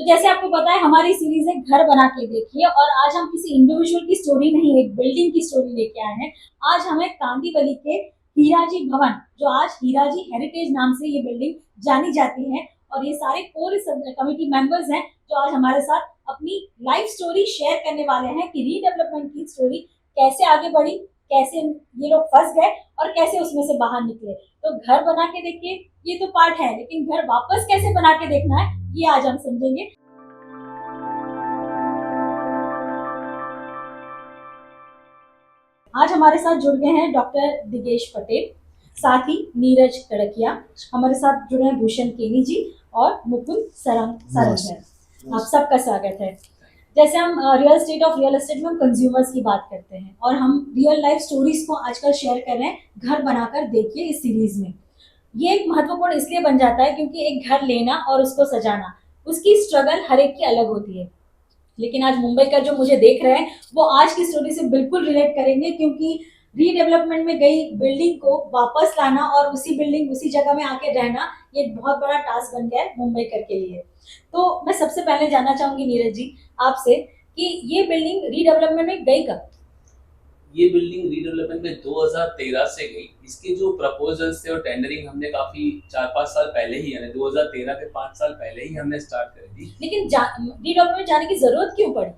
तो जैसे आपको पता है हमारी सीरीज है घर बना के देखिए, और आज हम किसी इंडिविजुअल की स्टोरी नहीं, एक बिल्डिंग की स्टोरी लेके आए हैं। आज हमें कांदीवली के हीराजी भवन, जो आज हीराजी हेरिटेज नाम से ये बिल्डिंग जानी जाती है, और ये सारे कोर कमेटी मेंबर्स हैं जो आज हमारे साथ अपनी लाइफ स्टोरी शेयर करने वाले हैं कि रीडेवलपमेंट की स्टोरी कैसे आगे बढ़ी, कैसे ये लोग फंस गए और कैसे उसमें से बाहर निकले। तो घर बना के देखिए, ये तो पार्ट है, लेकिन घर वापस कैसे बना के देखना है ये आज हम समझेंगे। आज हमारे साथ जुड़ गए हैं डॉक्टर दिगेश पटेल, साथ ही नीरज कड़किया, हमारे साथ जुड़े हैं भूषण केनी जी और मुकुंद सरंजन। आप सबका स्वागत है। जैसे हम रियल एस्टेट में हम कंज्यूमर्स की बात करते हैं और हम रियल लाइफ स्टोरीज को आजकल शेयर कर रहे हैं घर बनाकर देखिए इस सीरीज में। ये एक महत्वपूर्ण इसलिए बन जाता है क्योंकि एक घर लेना और उसको सजाना, उसकी स्ट्रगल हर एक की अलग होती है। लेकिन आज मुंबई का जो मुझे देख रहे हैं वो आज की स्टोरी से बिल्कुल रिलेट करेंगे, क्योंकि रीडेवलपमेंट में गई बिल्डिंग को वापस लाना और उसी बिल्डिंग उसी जगह में आके रहना, ये बहुत बड़ा टास्क बन गया है मुंबई कर के लिए। तो मैं सबसे पहले जानना चाहूंगी नीरज जी आपसे कि ये बिल्डिंग रीडेवलपमेंट में गई कब? ये बिल्डिंग रीडेवलपमेंट में 2013 से गई। इसके जो प्रपोजल्स थे और टेंडरिंग हमने काफी 4-5 साल पहले ही, यानी 2013 के 5 साल पहले ही हमने स्टार्ट करी थी। लेकिन रीडेवलपमेंट जाने की जरूरत क्यों पड़ी?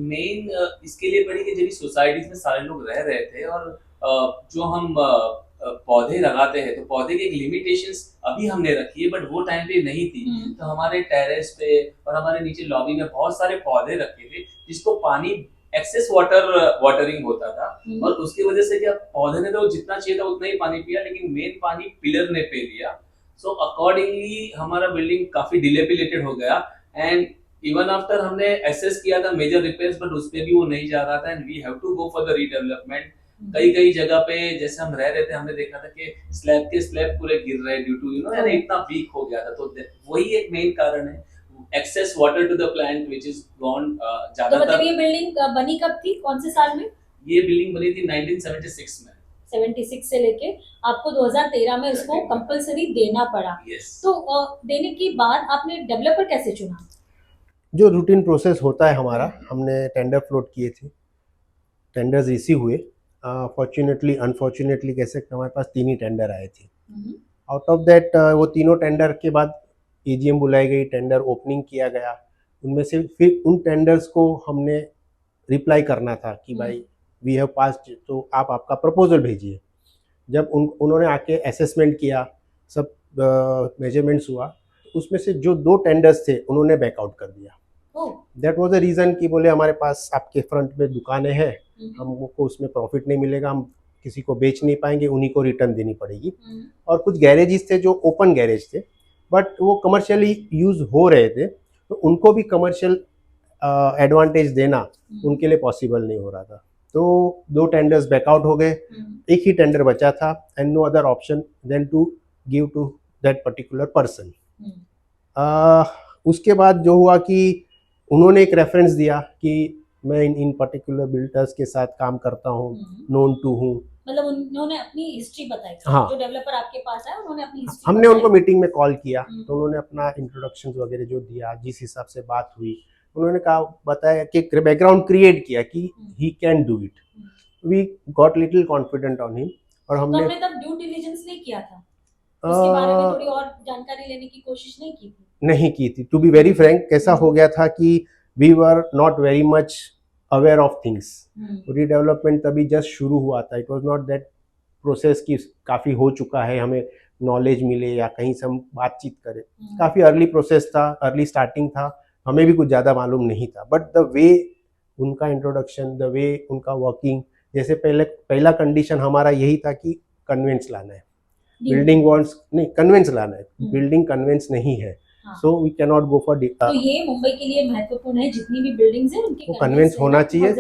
मेन इसके लिए पड़ी कि जब सोसाइटीज में सारे लोग रह रहे थे और जो हम पौधे लगाते हैं तो पौधे की एक लिमिटेशंस अभी हमने रखी है, बट वो टाइम पे नहीं थी। तो हमारे टेरेस पे और हमारे नीचे लॉबी में बहुत सारे पौधे रखे थे जिसको पानी एक्सेस वाटरिंग होता था, और उसकी वजह से क्या पौधे ने तो जितना चाहिए था उतना ही पानी पिया, लेकिन मेन पानी पिलर ने पे लिया। सो अकॉर्डिंगली हमारा बिल्डिंग काफी डिलेपिलेटेड हो गया। एंड इवन आफ्टर हमने एसेस किया था मेजर रिपेयर्स, बट उस पे भी वो नहीं जा रहा था। And we have to go for the redevelopment. कई जगह पे जैसे हम रह रहे थे, हमने देखा था कि स्लैब पूरे गिर रहे ड्यू टू यानी इतना वीक हो गया था। तो वही एक मेन कारण है, excess water to the plant which is gone. तो मतलब ये बिल्डिंग बनी कब थी, कौन से साल में? ये बिल्डिंग बनी थी 1976 में। 76 से लेके आपको 2013 में उसको कंपलसरी देना पड़ा। तो देने के बाद आपने डेवलपर कैसे चुना? जो रूटीन प्रोसेस होता है हमारा, हमने टेंडर फ्लोट किए थे, टेंडर्स रिसीव हुए। फॉर्चुनेटली अनफॉर्चुनेटली कह सकते हमारे पास 3 ही टेंडर आए थे। आउट ऑफ दैट वो तीनों टेंडर के बाद एजीएम बुलाई गई, टेंडर ओपनिंग किया गया। उनमें से फिर उन टेंडर्स को हमने रिप्लाई करना था कि भाई वी हैव पास्ड, तो आप आपका प्रपोजल भेजिए। जब उन्होंने आके असेसमेंट किया, सब मेजरमेंट्स हुआ, उसमें से जो 2 टेंडर्स थे उन्होंने बैकआउट कर दिया। दैट वाज द रीज़न कि बोले हमारे पास आपके फ्रंट में दुकानें हैं, हमको उसमें प्रॉफिट नहीं मिलेगा, हम किसी को बेच नहीं पाएंगे, उन्हीं को रिटर्न देनी पड़ेगी। और कुछ गैरेजेस थे जो ओपन गैरेज थे, बट वो कमर्शियली यूज हो रहे थे, तो उनको भी कमर्शियल एडवांटेज देना उनके लिए पॉसिबल नहीं हो रहा था। तो 2 टेंडर्स बैकआउट हो गए, एक ही टेंडर बचा था, and no other option than to give to that particular person. उसके बाद जो हुआ कि उन्होंने एक रेफरेंस दिया कि मैं इन पर्टिकुलर बिल्डर्स के साथ काम करता हूँ, नोन टू हूँ। मतलब उन्होंने अपनी हिस्ट्री बताई। हाँ, जो डेवलपर आपके पास है उन्होंने अपनी हिस्ट्री हमने उनको मीटिंग में कॉल किया, तो उन्होंने अपना इंट्रोडक्शन वगैरह जो दिया, जिस हिसाब से बात हुई, उन्होंने कहा, बताया कि बैकग्राउंड क्रिएट किया कि he can do it. We got little confident on him. और हमने तब ड्यू डिलिजेंस नहीं किया था, उसके बारे में थोड़ी और जानकारी लेने की कोशिश नहीं की थी? टू बी वेरी फ्रैंक, कैसा हो गया था कि we were not very much aware of things. Redevelopment तभी जस्ट शुरू हुआ था, it was not that process की काफ़ी हो चुका है, हमें नॉलेज मिले या कहीं से हम बातचीत करें। काफ़ी अर्ली प्रोसेस था, अर्ली स्टार्टिंग था, हमें भी कुछ ज़्यादा मालूम नहीं था। बट द वे उनका इंट्रोडक्शन, द वे उनका वर्किंग, जैसे पहला कंडीशन हमारा यही था कि कन्वेंस लाना है, बिल्डिंग वॉल्स नहीं, कन्वेंस लाना है, बिल्डिंग कन्वेंस नहीं है, so we can not go for. तो ये मुंबई के लिए महत्वपूर्ण है, जितनी भी बिल्डिंग्स हैं उनके कन्वेंस होना चाहिए,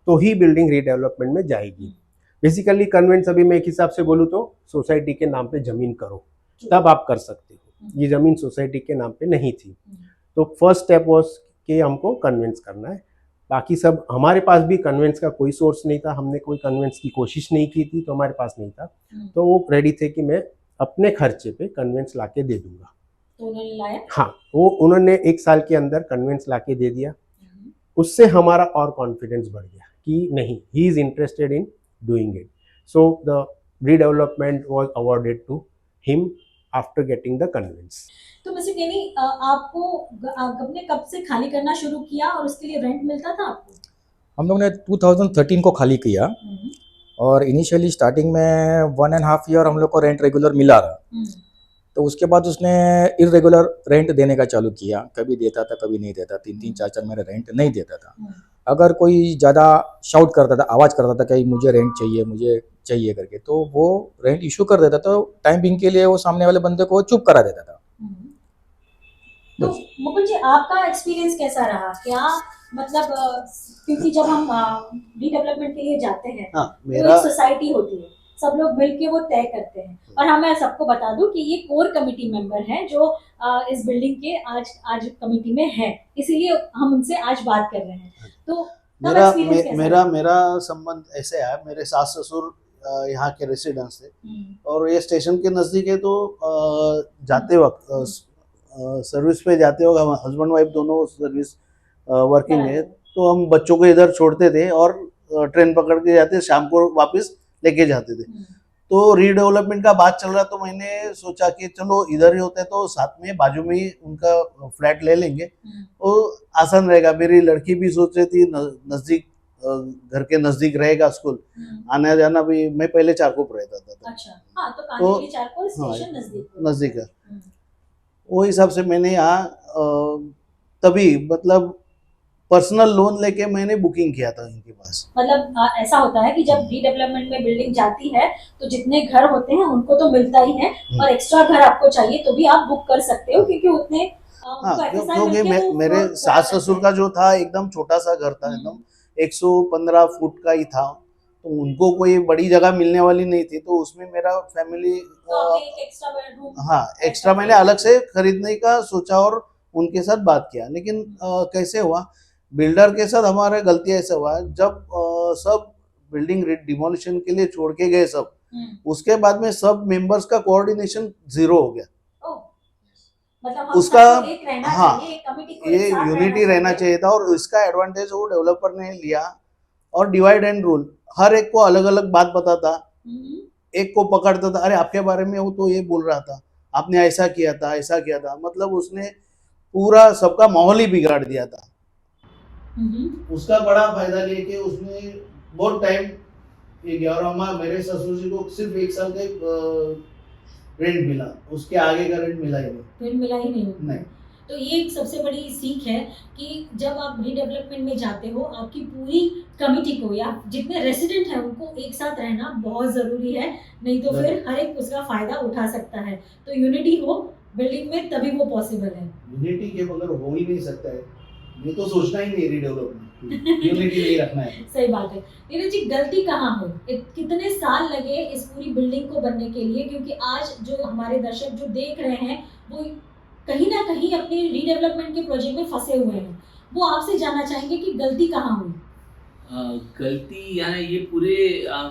तो ही बिल्डिंग रीडेवलपमेंट में जाएगी। बेसिकली कन्वेंस, अभी मैं एक हिसाब से बोलूँ तो सोसाइटी के नाम पे जमीन करो, तब आप कर सकते हो। ये जमीन सोसाइटी के नाम पे नहीं थी, तो फर्स्ट स्टेप वाज कि हमको कन्वेंस करना है। बाकी सब हमारे पास भी कन्वेंस का कोई सोर्स नहीं था, हमने कोई कन्वेंस की कोशिश नहीं की थी, तो हमारे पास नहीं था। तो वो रेडी थे कि मैं अपने खर्चे पे कन्वेंस ला के दे दूंगा। तो उन्होंने लाया। हाँ, वो उन्होंने 1 साल के अंदर कन्वेंस लाके दे दिया। उससे हमारा और कॉन्फिडेंस बढ़ गया कि नहीं, he is interested in doing it. So the redevelopment was awarded to him after getting the conveyance. तो मिस्टर केनी, आपको आपने कब से खाली करना शुरू किया और उसके लिए रेंट मिलता था आपको? हम लोग ने 2013 को खाली किया और इनिशियली स्टार्टिंग में 1.5 ईयर हम लोग को रेंट रेगुलर मिला रहा। तो उसके बाद उसने इरेगुलर रेंट देने का चालू किया, कभी देता था कभी नहीं देता, 3-3 4-4 महीने रेंट नहीं देता था। अगर कोई ज़्यादा शाउट करता था, आवाज़ करता था कि मुझे रेंट चाहिए मुझे चाहिए करके, तो वो रेंट इशू कर देता था। टाइम बिंग के लिए वो सामने वाले बंदे को चुप करा देता था। तो मुकुल जी, आपका एक्सपीरियंस कैसा रहा? क्या मतलब क्योंकि जब हम रीडेवलपमेंट के लिए जाते हैं हाँ, तो मेरा एक सोसाइटी होती है, सब लोग मिलके वो तय करते हैं। और हाँ, मैं सबको बता दूं कि ये कोर कमेटी मेंबर हैं जो इस बिल्डिंग के आज कमेटी में है, इसीलिए हम उनसे आज बात कर रहे हैं। तो तब मेरा experience कैसा मेरा रहा? मेरा संबंध ऐसे है, मेरे सास ससुर यहाँ के रेसिडेंट्स थे हम्म, और ये स्टेशन के नज़दीक है। तो जाते वक्त सर्विस पे जाते वक्त हम हस्बैंड वाइफ दोनों सर्विस वर्किंग है, बराबर। तो हम बच्चों को इधर छोड़ते थे और ट्रेन पकड़ के जाते, शाम को वापस लेके जाते थे। तो रीडेवलपमेंट का बात चल रहा, तो मैंने सोचा कि चलो इधर ही होते तो साथ में बाजू में ही उनका फ्लैट ले लेंगे, वो आसान रहेगा। मेरी लड़की भी सोच रही थी नज़दीक, घर के नज़दीक रहेगा स्कूल, आना जाना भी। मैं पहले चारकोप रहता था अच्छा, हाँ, तो तो कांदिवली चारकोल हाँ, स्टेशन नजदीक नज़दीक है। वो हिसाब से मैंने यहाँ तभी मतलब पर्सनल लोन लेके मैंने बुकिंग किया था इनके पास। मतलब ऐसा होता है कि जब रीडेवलपमेंट में बिल्डिंग जाती है तो जितने घर होते हैं उनको तो मिलता ही है, और एक्स्ट्रा घर आपको चाहिए तो भी आप बुक कर सकते हो, क्योंकि उतने हाँ, उनको FSI क्योंकि मिलके वो मेरे करा सास सकते ससुर हैं। का जो था एकदम छोटा सा घर था, एकदम 115 फुट का ही था, तो उनको कोई बड़ी जगह मिलने वाली नहीं थी। तो उसमें मेरा फैमिली तो आपने एक एक्स्ट्रा बेडरूम हाँ, एक्स्ट्रा मैंने अलग से खरीदने का सोचा और उनके साथ बात किया। लेकिन कैसे हुआ, बिल्डर के साथ हमारा गलती ऐसा हुआ, जब सब बिल्डिंग डिमोलिशन के लिए छोड़ के गए सब, उसके बाद में सब मेंबर्स का कोऑर्डिनेशन जीरो हो गया। मतलब हम उसका सबको एक रहना हाँ, चाहिए, एक कमिटी को ये एक साथ यूनिटी रहना चाहिए था, और इसका एडवांटेज वो डेवलपर ने लिया। और डिवाइड एंड रूल, हर एक को अलग अलग बात बताता, एक को पकड़ता था, अरे आपके बारे में वो तो ये बोल रहा था, आपने ऐसा किया था ऐसा किया था, मतलब उसने पूरा सबका माहौल ही बिगाड़ दिया था। उसका बड़ा फायदा लेके उसने बहुत टाइम ये गया, और मेरे ससुर जी को सिर्फ 1 साल का रेंट मिला, उसके आगे का रेंट मिला ही नहीं। रेंट मिला ही नहीं। नहीं। तो ये एक सबसे बड़ी सीख है कि जब आप रीडेवलपमेंट में जाते हो, आपकी पूरी कमिटी को या जितने रेसिडेंट हैं उनको एक साथ रहना बहुत ज़रूरी है, नहीं तो फिर हर एक उसका फ़ायदा उठा सकता है। तो यूनिटी हो बिल्डिंग में तभी वो पॉसिबल है। यूनिटी के बगैर हो ही नहीं सकता है, ये तो सोचना ही नहीं रीडेवलपमेंट, यूनिटी नहीं रखना है। सही बात है। नीरज जी, गलती कहाँ हुई? कितने साल लगे इस पूरी बिल्डिंग को बनने के लिए? क्योंकि आज जो हमारे दर्शक जो देख रहे हैं वो कहीं ना कहीं अपने रीडेवलपमेंट के प्रोजेक्ट में फंसे हुए हैं, वो आपसे जानना चाहेंगे कि गलती कहाँ हुई? गलती यानी ये पूरे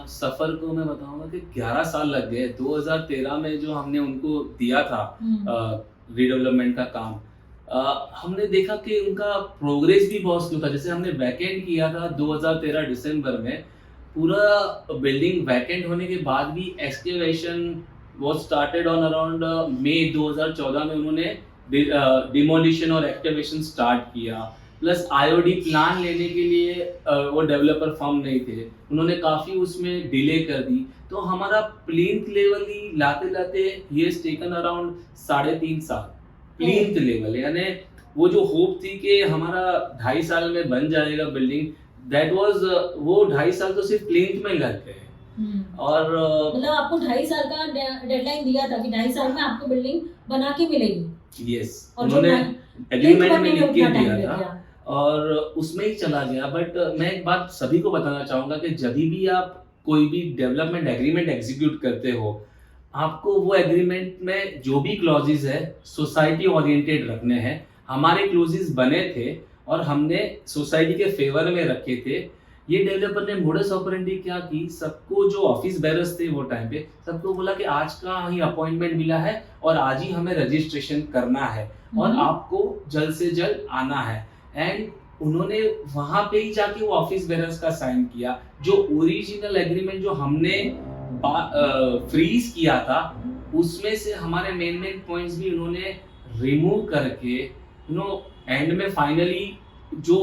सफ़र को मैं बताऊंगा कि 11 साल लग गए। 2013 में जो हमने उनको दिया था रीडेवलपमेंट का काम, हमने देखा कि उनका प्रोग्रेस भी बहुत स्लो था। जैसे हमने वैकेंट किया था 2013 दिसंबर में, पूरा बिल्डिंग वैकेंट होने के बाद भी excavation was started on around May 2014 में उन्होंने डिमोलिशन और एक्सकेवेशन स्टार्ट किया। प्लस आईओडी प्लान लेने के लिए वो डेवलपर फर्म नहीं थे, उन्होंने काफ़ी उसमें डिले कर दी। तो हमारा plinth level he latte latte he has taken around 3.5 साल प्लिंथ लेवल। यानी वो जो होप थी कि हमारा 2.5 साल में बन जाएगा बिल्डिंग, दैट वाज वो 2.5 साल तो सिर्फ प्लिंथ में लग गए। और मतलब आपको 2.5 साल का डेडलाइन दिया था कि 2.5 साल में आपको बिल्डिंग बना के मिलेगी। यस, और उन्होंने एग्रीमेंट में लिख के दिया टाइम था और उसमें ही चला गया। बट मैं एक बात सभी को बताना चाहूँगा कि जब भी आप कोई भी डेवलपमेंट एग्रीमेंट एग्जीक्यूट करते हो, आपको वो एग्रीमेंट में जो भी क्लॉजेज है सोसाइटी ओरिएंटेड रखने हैं। हमारे क्लॉजेज बने थे और हमने सोसाइटी के फेवर में रखे थे ये डेवलपर ने मोडस ऑपरेंडी क्या की, सबको जो ऑफिस बेरर्स थे वो टाइम पे सबको बोला कि आज का ही अपॉइंटमेंट मिला है और आज ही हमें रजिस्ट्रेशन करना है और आपको जल्द से जल्द आना है। एंड उन्होंने वहां पे ही जाके वो ऑफिस बेरर्स का साइन किया। जो ओरिजिनल एग्रीमेंट जो हमने फ्रीज किया था उसमें से हमारे मेन पॉइंट्स भी उन्होंने रिमूव करके एंड में फाइनली जो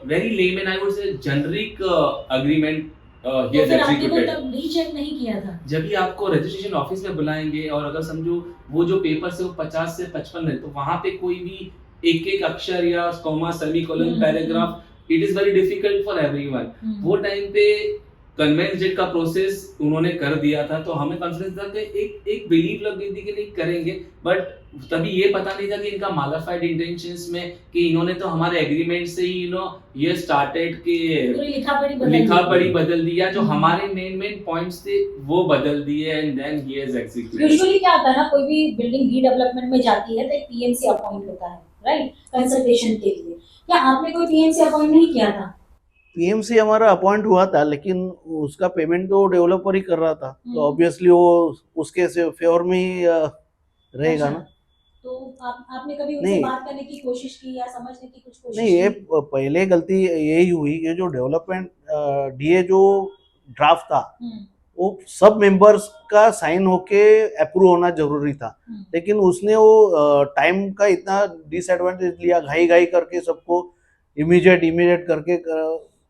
very lemon I would say generic agreement तो फिर आपने वो तब रीचेक नहीं किया था? जब भी आपको रजिस्ट्रेशन ऑफिस में बुलाएंगे और अगर समझो वो जो पेपर से वो 50 से 55 है तो वहां पे कोई भी एक एक अक्षर या comma semicolon paragraph it is very difficult for everyone. वो टाइम पे कन्वेंस डेट का प्रोसेस उन्होंने कर दिया था तो हमें कॉन्फिडेंस था कि एक बिलीव लग गई थी कि नहीं करेंगे। बट तभी ये पता नहीं था कि इनका मालाफाइड इंटेंशंस में कि इन्होंने तो हमारे एग्रीमेंट से ही ये स्टार्टेड के लिखा पढ़ी बदल दिया, जो हमारे मेन पॉइंट्स थे वो बदल दिए and then he has executed. Usually क्या होता है ना, कोई भी बिल्डिंग रीडेवलपमेंट में जाती है तो एक पीएमसी अपॉइंट होता है, राइट, कंसल्टेशन के लिए। क्या आपने कोई पीएमसी अपॉइंट नहीं किया था? पीएमसी हमारा अपॉइंट हुआ था लेकिन उसका पेमेंट तो डेवलपर ही कर रहा था, तो ऑब्वियसली वो उसके फेवर में ही रहेगा ना। तो आपने कभी उनसे बात करने की कोशिश की या समझने की कुछ कोशिश नहीं, ये पहले गलती यही हुई कि जो डेवलपमेंट डीए जो ड्राफ्ट था वो सब मेंबर्स का साइन होके अप्रूव होना जरूरी था, लेकिन उसने वो टाइम का इतना डिसएडवांटेज लिया, घाई घाई करके सबको इमीडिएट करके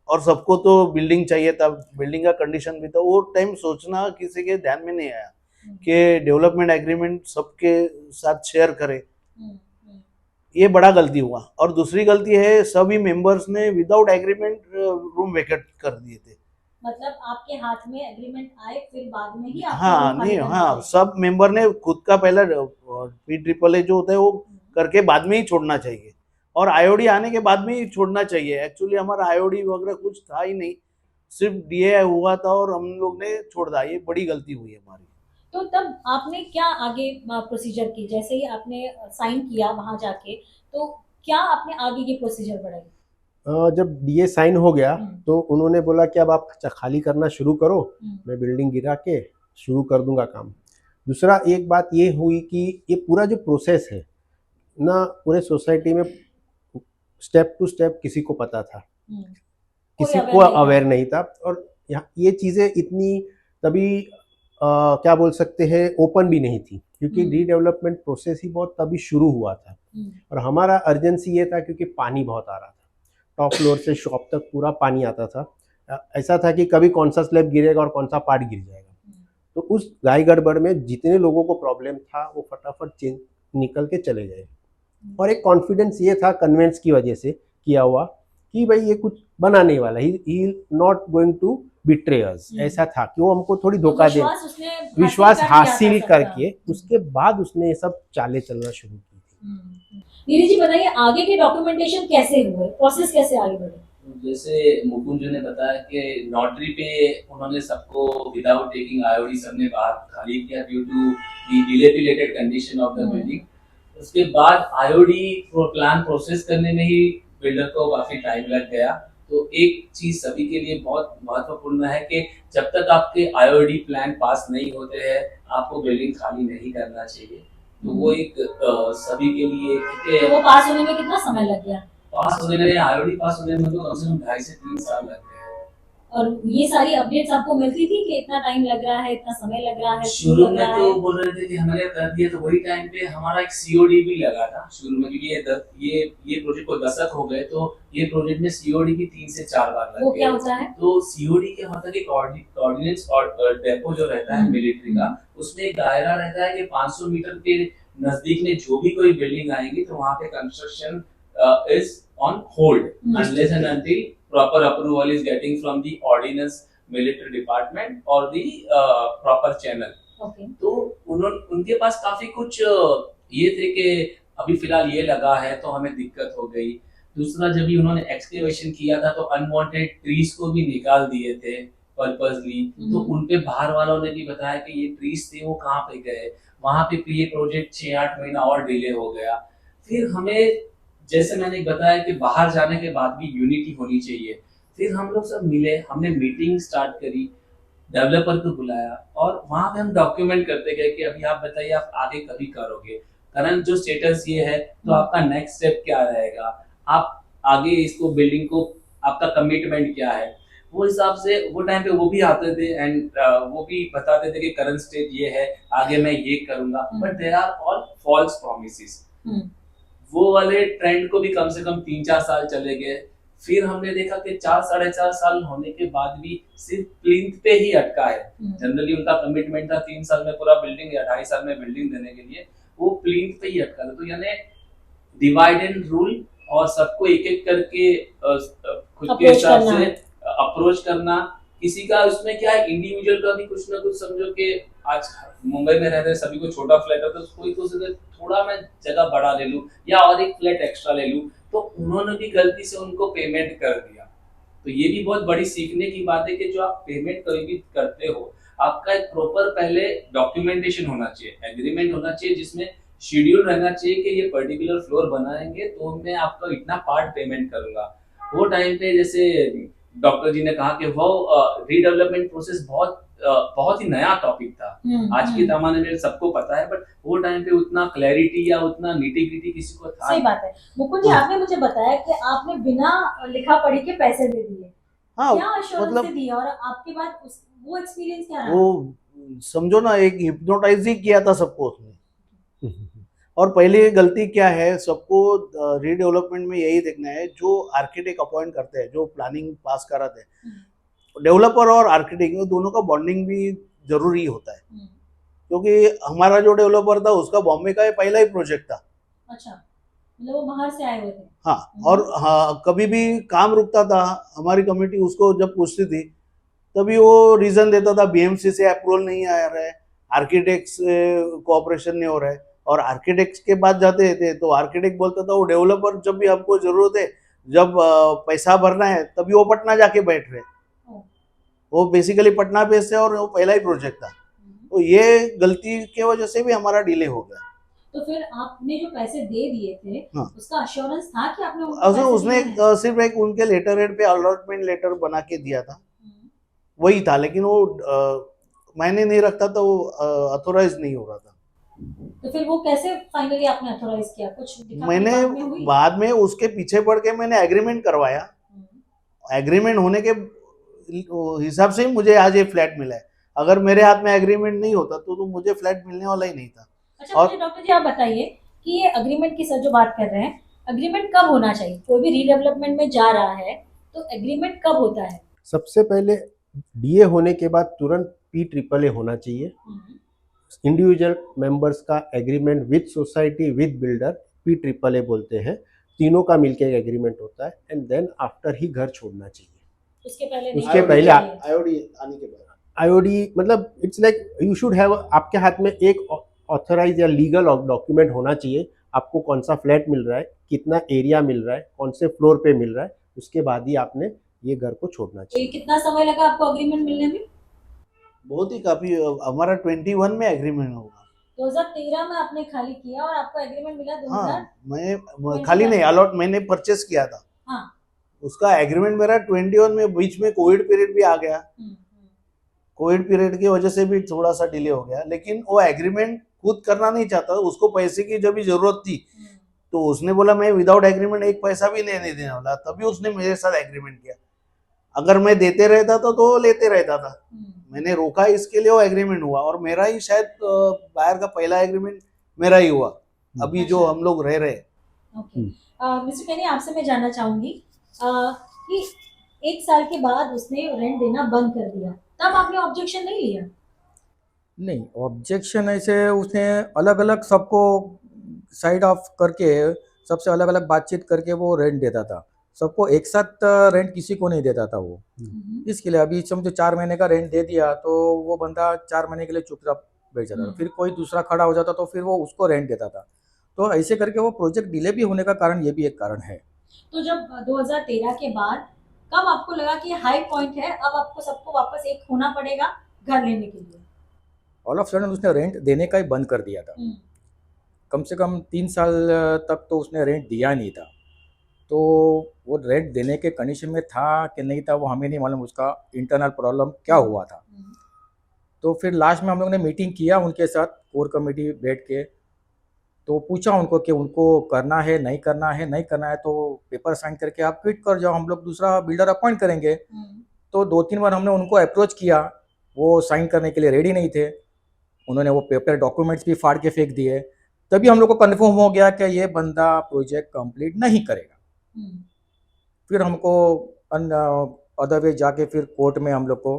और सबको तो बिल्डिंग चाहिए था, बिल्डिंग का कंडीशन भी था। वो टाइम सोचना किसी के ध्यान में नहीं आया कि डेवलपमेंट एग्रीमेंट सबके साथ शेयर करे, ये बड़ा गलती हुआ। और दूसरी गलती है सभी मेंबर्स ने विदाउट एग्रीमेंट रूम वेकेट कर दिए थे। मतलब आपके हाथ में एग्रीमेंट आए फिर बाद में ही हाँ नहीं, हाँ सब मेंबर ने खुद का पहला PAAA जो होता है वो करके बाद में ही छोड़ना चाहिए और आईओडी आने के बाद में ही छोड़ना चाहिए। एक्चुअली हमारा आईओडी वगैरह कुछ था ही नहीं, सिर्फ डीए हुआ था और हम लोग ने छोड़ दिया, ये बड़ी गलती हुई हमारी। तो तब आपने क्या आगे प्रोसीजर की? जैसे ही आपने साइन किया वहां जाके तो क्या आपने आगे की प्रोसीजर बढ़ाई? जब डीए साइन हो गया तो उन्होंने बोला कि अब आप खाली करना शुरू करो, मैं बिल्डिंग गिरा के शुरू कर दूंगा काम। दूसरा एक बात ये हुई कि ये पूरा जो प्रोसेस है ना, पूरे सोसाइटी में स्टेप टू स्टेप किसी को पता था, किसी को अवेयर नहीं था। और ये चीज़ें इतनी तभी क्या बोल सकते हैं ओपन भी नहीं थी, क्योंकि रीडेवलपमेंट प्रोसेस ही बहुत तभी शुरू हुआ था। और हमारा अर्जेंसी ये था क्योंकि पानी बहुत आ रहा था, टॉप फ्लोर से शॉप तक पूरा पानी आता था। ऐसा था कि कभी कौन सा स्लैब गिरेगा और कौन सा पार्ट गिर जाएगा। तो उस गाय गड़बड़ में जितने लोगों को प्रॉब्लम था वो फटाफट निकल के चले गए। और एक कॉन्फिडेंस ये था कन्वेंस की वजह से किया हुआ कि भाई ये कुछ बनाने वाला, ही नॉट गोइंग टू बिट्रे अस, ऐसा था कि वो हमको थोड़ी धोखा दे, विश्वास हासिल करके उसके बाद उसने ये सब चालें चलना शुरू की थी। नीरज जी बताइए आगे के डॉक्यूमेंटेशन कैसे हुए, प्रोसेस कैसे आगे बढ़े? जैसे मुकुंद जी ने बताया कि नोटरी पे उन्होंने सबको विदाउट टेकिंग आईओडी सबने बाहर खाली किया due to the dilapidated condition of the building. उसके बाद आईओडी प्लान प्रोसेस करने में ही बिल्डर को काफी टाइम लग गया। तो एक चीज सभी के लिए बहुत महत्वपूर्ण है कि जब तक आपके आईओडी प्लान पास नहीं होते हैं आपको बिल्डिंग खाली नहीं करना चाहिए। तो वो एक सभी के लिए तो वो पास होने में कितना समय लग गया? पास होने में आईओडी पास होने में तो कम से कम 2.5 से 3 साल लग गए। और ये सारी अपडेट्स आपको मिलती थी कि इतना टाइम लग रहा है, इतना समय लग रहा है? शुरू में तो बोल रहे थे कि हमने कर दिया, तो वही टाइम पे हमारा एक सीओडी भी लगा था शुरू में, क्योंकि ये प्रोजेक्ट को दशक हो गए तो ये प्रोजेक्ट में सीओडी भी 3 से 4 बार लग गए। वो क्या होता है? तो सीओडी क्या होता है कि कोऑर्डिनेट्स और डेपो जो रहता है मिलिट्री का, उसमें एक दायरा रहता है कि 500 मीटर के नजदीक में जो भी कोई बिल्डिंग आएगी तो वहां पे construction is on hold unless and until proper approval is getting from the ordnance military department or the proper channel. Okay. तो उनके पास काफी कुछ ये थे कि अभी फिलहाल ये लगा है तो हमें दिक्कत हो गई। दूसरा जब भी उन्होंने एक्सकेवेशन किया था तो अनवांटेड ट्रीज को भी निकाल दिए थे पर्पसली। तो उनपे बाहर वालों ने भी बताया कि ये ट्रीज थे वो कहाँ पे गए, वहां पे ये प्रोजेक्ट 6-8 महीना और डिले हो गया। फिर हमें जैसे मैंने बताया कि बाहर जाने के बाद भी यूनिटी होनी चाहिए। फिर हम लोग सब मिले, हमने मीटिंग स्टार्ट करी, डेवलपर को बुलाया और वहां पे हम डॉक्यूमेंट करते गए कि अभी आप बताइए आप आगे कभी करोगे, करंट जो स्टेटस ये है तो आपका नेक्स्ट स्टेप क्या रहेगा, आप आगे इसको बिल्डिंग को आपका कमिटमेंट क्या है। वो हिसाब से वो टाइम पे वो भी आते थे एंड वो भी बताते थे कि करंट स्टेट ये है, आगे मैं ये करूंगा, but there are all false promises. वो वाले ट्रेंड को भी कम से कम 3-4 साल चले गए। फिर हमने देखा कि 4-4.5 साल होने के बाद भी सिर्फ प्लिंथ पे ही अटका है। जनरली उनका कमिटमेंट था 3 साल में पूरा बिल्डिंग या 2.5 साल में बिल्डिंग देने के लिए, वो प्लिंथ पे ही अटका था। तो यानी डिवाइड एंड रूल और सबको एक एक करके खुद के हिसाब से अप्रोच करना। किसी का उसमें क्या है, इंडिविजुअल का भी कुछ ना कुछ, समझो कि आज मुंबई में रहते हैं सभी को छोटा फ्लैट है, तो कोई तो थोड़ा मैं जगह बड़ा ले लूं या और एक फ्लैट एक्स्ट्रा ले लूं, तो उन्होंने भी गलती से उनको पेमेंट कर दिया। तो ये भी बहुत बड़ी सीखने की बात है कि जो आप पेमेंट कभी भी करते हो, आपका एक प्रॉपर पहले डॉक्यूमेंटेशन होना चाहिए, एग्रीमेंट होना चाहिए, जिसमें शेड्यूल रहना चाहिए कि ये पर्टिकुलर फ्लोर बनाएंगे तो मैं आपको इतना पार्ट पेमेंट करूंगा। वो टाइम पे जैसे डॉक्टर जी ने कहा कि वो रीडेवलपमेंट प्रोसेस बहुत ही नया टॉपिक था। आज के जमाने में सबको पता है, बट वो टाइम पे उतना क्लैरिटी या उतना निटी-ग्रिटी किसी को था। सही बात है। मुकुंद जी, आपने मुझे बताया कि आपने बिना लिखा पढ़ी के पैसे दे दिए। हाँ, क्या अश्योरेंस मतलब दी और आपके बाद वो एक्सपीरियंस क्या रहा? वो समझो ना, एक हिप्नोटाइज ही किया था सबको उसने। और पहली गलती क्या है, सबको रीडेवलपमेंट में यही देखना है, जो आर्किटेक्ट अपॉइंट करते हैं, जो प्लानिंग पास कराते हैं, डेवलपर और आर्किटेक्ट दोनों का बॉन्डिंग भी जरूरी होता है। क्योंकि हमारा जो डेवलपर था उसका बॉम्बे का पहला ही प्रोजेक्ट था। अच्छा, मतलब वो बाहर से आए हुए थे। हाँ, और हाँ, कभी भी काम रुकता था, हमारी कमेटी उसको जब पूछती थी तभी वो रीजन देता था, बीएमसी से अप्रूवल नहीं आ रहा है, आर्किटेक्ट से कोऑपरेशन नहीं हो रहा है। और आर्किटेक्ट के पास जाते थे तो आर्किटेक्ट बोलता था वो डेवलपर जब भी हमको जरूरत है, जब पैसा भरना है तभी वो पटना जाके बैठ रहे। वो बेसिकली पटना बेस्ड है और वो पहला ही प्रोजेक्ट था। तो ये गलती की वजह से भी हमारा डिले हो गया। तो फिर आपने जो पैसे दे दिए थे, हाँ, उसका अश्योरेंस था कि आपने उनको पैसे उसने दिए हैं? सिर्फ एक उनके लेटर हेड पे अलॉटमेंट लेटर बना के दिया था, वही था। लेकिन वो मैंने नहीं रखता तो वो अथोराइज नहीं हो रहा था। तो फिर वो कैसे फाइनली आपने अथोराइज किया? कुछ दिक्कत मैंने बाद में हुई? बाद में उसके पीछे पड़ के मैंने एग्रीमेंट करवाया। एग्रीमेंट होने के हिसाब से ही मुझे आज ये फ्लैट मिला है। अगर मेरे हाथ में एग्रीमेंट नहीं होता तो मुझे फ्लैट मिलने वाला ही नहीं था। अच्छा, मुझे डॉक्टर जी आप बताइए कि ये अग्रीमेंट की सर जो बात कर रहे हैं, अग्रीमेंट कब होना चाहिए? कोई भी रीडेवलपमेंट में जा रहा है तो एग्रीमेंट कब होता है? सबसे पहले डीए होने के बाद तुरंत PAAA होना चाहिए। इंडिविजुअल मेंबर्स का agreement with society with builder PAAA बोलते हैं। तीनों का मिलके एक एग्रीमेंट होता है एंड देन आफ्टर ही घर छोड़ना चाहिए। उसके पहले नहीं? उसके पहले आईओडी आने के बाद आईओडी मतलब it's like you should have, आपके हाथ में एक ऑथराइज या लीगल डॉक्यूमेंट होना चाहिए। आपको कौन सा फ्लैट मिल रहा है, कितना एरिया मिल रहा है, कौन से फ्लोर पे मिल रहा है, उसके बाद ही आपने ये घर को छोड़ना चाहिए। कितना समय लगा आपको अग्रीमेंट मिलने में? बहुत ही काफी, हमारा 21 में एग्रीमेंट होगा। 2013 में आपने खाली किया और आपको एग्रीमेंट मिला 2000? हाँ, मैं खाली नहीं, अलॉट मैंने परचेस किया था। हाँ। उसका एग्रीमेंट मेरा 21 में, बीच में कोविड पीरियड भी आ गया। कोविड पीरियड की वजह से भी थोड़ा सा डिले हो गया। लेकिन वो एग्रीमेंट खुद करना नहीं चाहता, उसको पैसे की जब भी जरूरत थी तो उसने बोला मैं विदाउट एग्रीमेंट एक पैसा भी नहीं देने वाला, तभी उसने मेरे साथ एग्रीमेंट किया। अगर मैं देते रहता था तो लेते रहता था। मैंने रोका इसके लिए, वो एग्रीमेंट हुआ। और मेरा ही शायद बाहर का पहला एग्रीमेंट मेरा ही हुआ अभी जो हम लोग रह रहे। ओके, मिस्टर केनी, आपसे मैं जानना चाहूंगी कि 1 साल के बाद उसने रेंट देना बंद कर दिया, तब आपने ऑब्जेक्शन नहीं लिया? नहीं, ऑब्जेक्शन ऐसे उसने अलग अलग सबको साइड ऑफ करके, सबसे अलग अलग बातचीत करके वो रेंट देता था। सबको एक साथ रेंट किसी को नहीं देता था वो। इसके लिए अभी समझो 4 महीने का रेंट दे दिया तो वो बंदा 4 महीने के लिए चुपचाप बैठ जाता था। फिर कोई दूसरा खड़ा हो जाता तो फिर वो उसको रेंट देता था। तो ऐसे करके वो प्रोजेक्ट डिले भी होने का कारण ये भी एक कारण है। तो जब 2013 के बाद कब आपको लगा कि हाई पॉइंट है, अब आपको सबको वापस एक होना पड़ेगा घर लेने के लिए? ऑल ऑफ सडन उसने रेंट देने का ही बंद कर दिया था। कम से कम 3 साल तक तो उसने रेंट दिया नहीं था। तो वो रेंट देने के कंडीशन में था कि नहीं था वो हमें नहीं मालूम, उसका इंटरनल प्रॉब्लम क्या हुआ था। तो फिर लास्ट में हम लोग ने मीटिंग किया उनके साथ, कोर कमेटी बैठ के, तो पूछा उनको कि उनको करना है नहीं करना है, नहीं करना है तो पेपर साइन करके आप क्विट कर जाओ, हम लोग दूसरा बिल्डर अपॉइंट करेंगे। तो 2-3 बार हमने उनको अप्रोच किया, वो साइन करने के लिए रेडी नहीं थे, उन्होंने वो पेपर डॉक्यूमेंट्स भी फाड़ के फेंक दिए। तभी हम लोग को कन्फर्म हो गया कि ये बंदा प्रोजेक्ट कंप्लीट नहीं करेगा। फिर हमको अदर वे जाके फिर कोर्ट में हम लोग को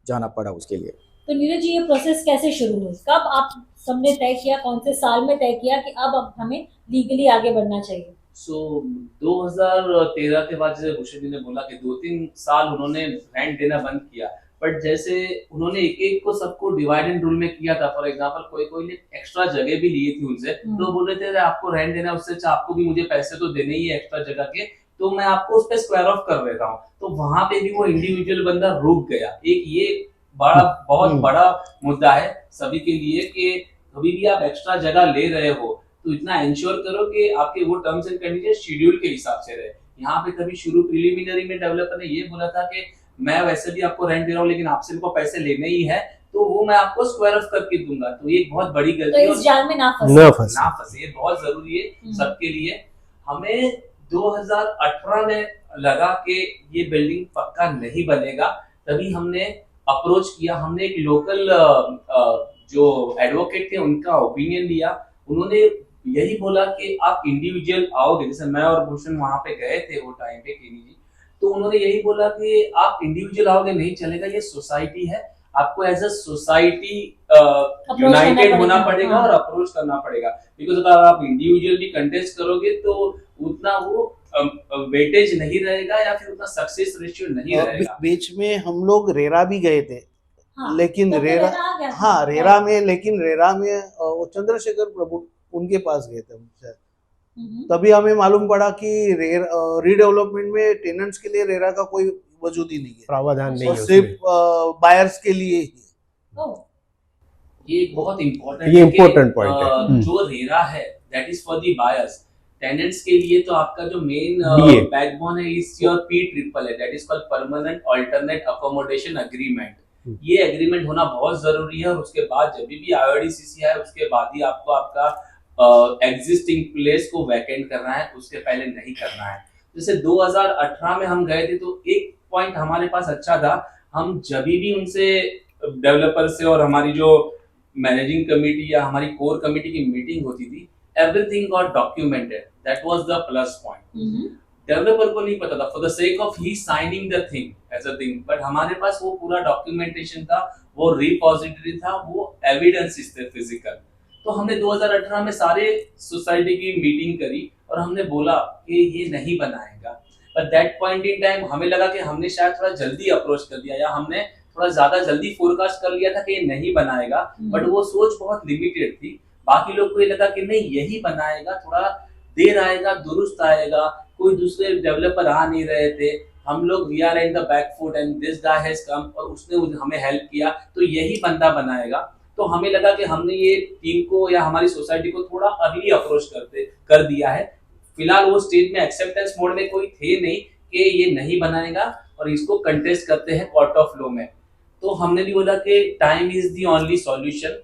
जाना पड़ा उसके लिए। तो नीरज जी, ये प्रोसेस कैसे शुरू हुई? कब आप सबने तय किया, कौन से साल में तय किया कि अब हमें लीगली आगे बढ़ना चाहिए? सो 2013 के बाद जैसे भूषण जी ने बोला कि 2-3 साल उन्होंने रेंट देना बंद किया, बट जैसे उन्होंने एक एक को सबको डिवाइड एंड रूल में किया था। फॉर एग्जांपल कोई ने एक्स्ट्रा जगह भी लिए थी उनसे, तो बोल रहे थे आपको रेंट देना, उससे अच्छा आपको भी मुझे पैसे तो देने ही है एक्स्ट्रा जगह के, तो मैं आपको उस पर स्क्वायर ऑफ कर देता हूँ। तो वहां पे भी वो इंडिविजुअल बंदा रुक गया। एक ये बहुत बड़ा मुद्दा है सभी के लिए कि कभी भी आप एक्स्ट्रा जगह ले रहे हो तो इतना इंश्योर करो कि आपके वो टर्म्स एंड कंडीशन शेड्यूल के हिसाब से रहे। यहाँ पे कभी शुरू प्रिलिमिनरी में डेवलपर ने ये बोला था कि मैं वैसे भी आपको रेंट दे रहा हूँ लेकिन आपसे मेरे को पैसे लेने ही है, तो वो मैं आपको स्क्वायर ऑफ करके दूंगा। तो ये एक बहुत बड़ी गलती है। तो इस जाल में ना फंसे, ये बहुत जरूरी है सबके लिए। हमें 2018 में लगा कि ये बिल्डिंग पक्का नहीं बनेगा, तभी हमने अप्रोच किया। हमने एक लोकल जो एडवोकेट थे उनका ओपिनियन लिया। उन्होंने यही बोला कि आप इंडिविजुअल आओगे, जैसे मैं और भूषण वहां पे गए थे वो टाइम पे केनी जी, तो उन्होंने यही बोला कि आप इंडिविजुअल आओगे नहीं चलेगा, ये सोसाइटी है, आपको एज अ सोसाइटी यूनाइटेड होना पड़ेगा और अप्रोच करना पड़ेगा। बिकॉज अगर आप इंडिविजुअल भी कंटेस्ट करोगे तो उतना वो वेटेज नहीं रहेगा या फिर उतना सक्सेस रेशियो नहीं रहेगा। बीच में हम लोग रेरा भी गए थे। लेकिन तो रेरा, आ गया था। हाँ रेरा में, लेकिन रेरा में वो चंद्रशेखर प्रभु उनके पास गए थे शायद। तभी हमें मालूम पड़ा कि रीडेवलपमेंट में टेनेंट्स के लिए रेरा का कोई वजूद ही नहीं है, प्रावधान नहीं है, सिर्फ बायर्स के लिए ही। ये एक बहुत ये इम्पोर्टेंट पॉइंट है। जो रेरा है that is for the buyers. Tenants के लिए तो आपका जो मेन बैकबोन है इज योर P-triple है, that is called permanent alternate accommodation agreement. ये एग्रीमेंट होना बहुत जरूरी है। और उसके बाद जब भी IRDCC है उसके बाद ही आपको आपका एग्जिस्टिंग प्लेस को वैकेंट करना है, उसके पहले नहीं करना है। जैसे 2018 में हम गए थे तो एक पॉइंट हमारे पास अच्छा था, हम जब भी उनसे डेवलपर से और हमारी जो मैनेजिंग कमेटी या हमारी कोर कमेटी की मीटिंग होती थी, everything got documented, that was the plus point. Developer को नहीं पता था, for the sake of he signing the thing as a thing, but हमारे पास वो पूरा डॉक्यूमेंटेशन था, वो रिपोजिटरी था, वो एविडेंसेस थे फिजिकल। तो हमने 2018 में सारे सोसाइटी की मीटिंग करी और हमने बोला कि ये नहीं बनाएगा। But that point in time हमें लगा कि हमने शायद थोड़ा जल्दी अप्रोच कर दिया या हमने थोड़ा ज्यादा जल्दी फोरकास्ट कर लिया था कि ये नहीं बनाएगा, बट वो सोच बहुत लिमिटेड थी। बाकी लोग को ये लगा कि नहीं यही बनाएगा, थोड़ा देर आएगा, दुरुस्त आएगा, कोई दूसरे डेवलपर आ नहीं रहे थे। हम लोग we are in the back foot and this guy has come और उसने हमें हेल्प किया, तो यही बंदा बनाएगा। तो हमें लगा कि हमने ये टीम को या हमारी सोसाइटी को थोड़ा अर्ली अप्रोच कर दिया है। फिलहाल वो स्टेज में एक्सेप्टेंस मोड में कोई थे नहीं कि ये नहीं बनाएगा और इसको कंटेस्ट करते हैं कोर्ट ऑफ लॉ में। तो हमने भी बोला कि time is the only solution,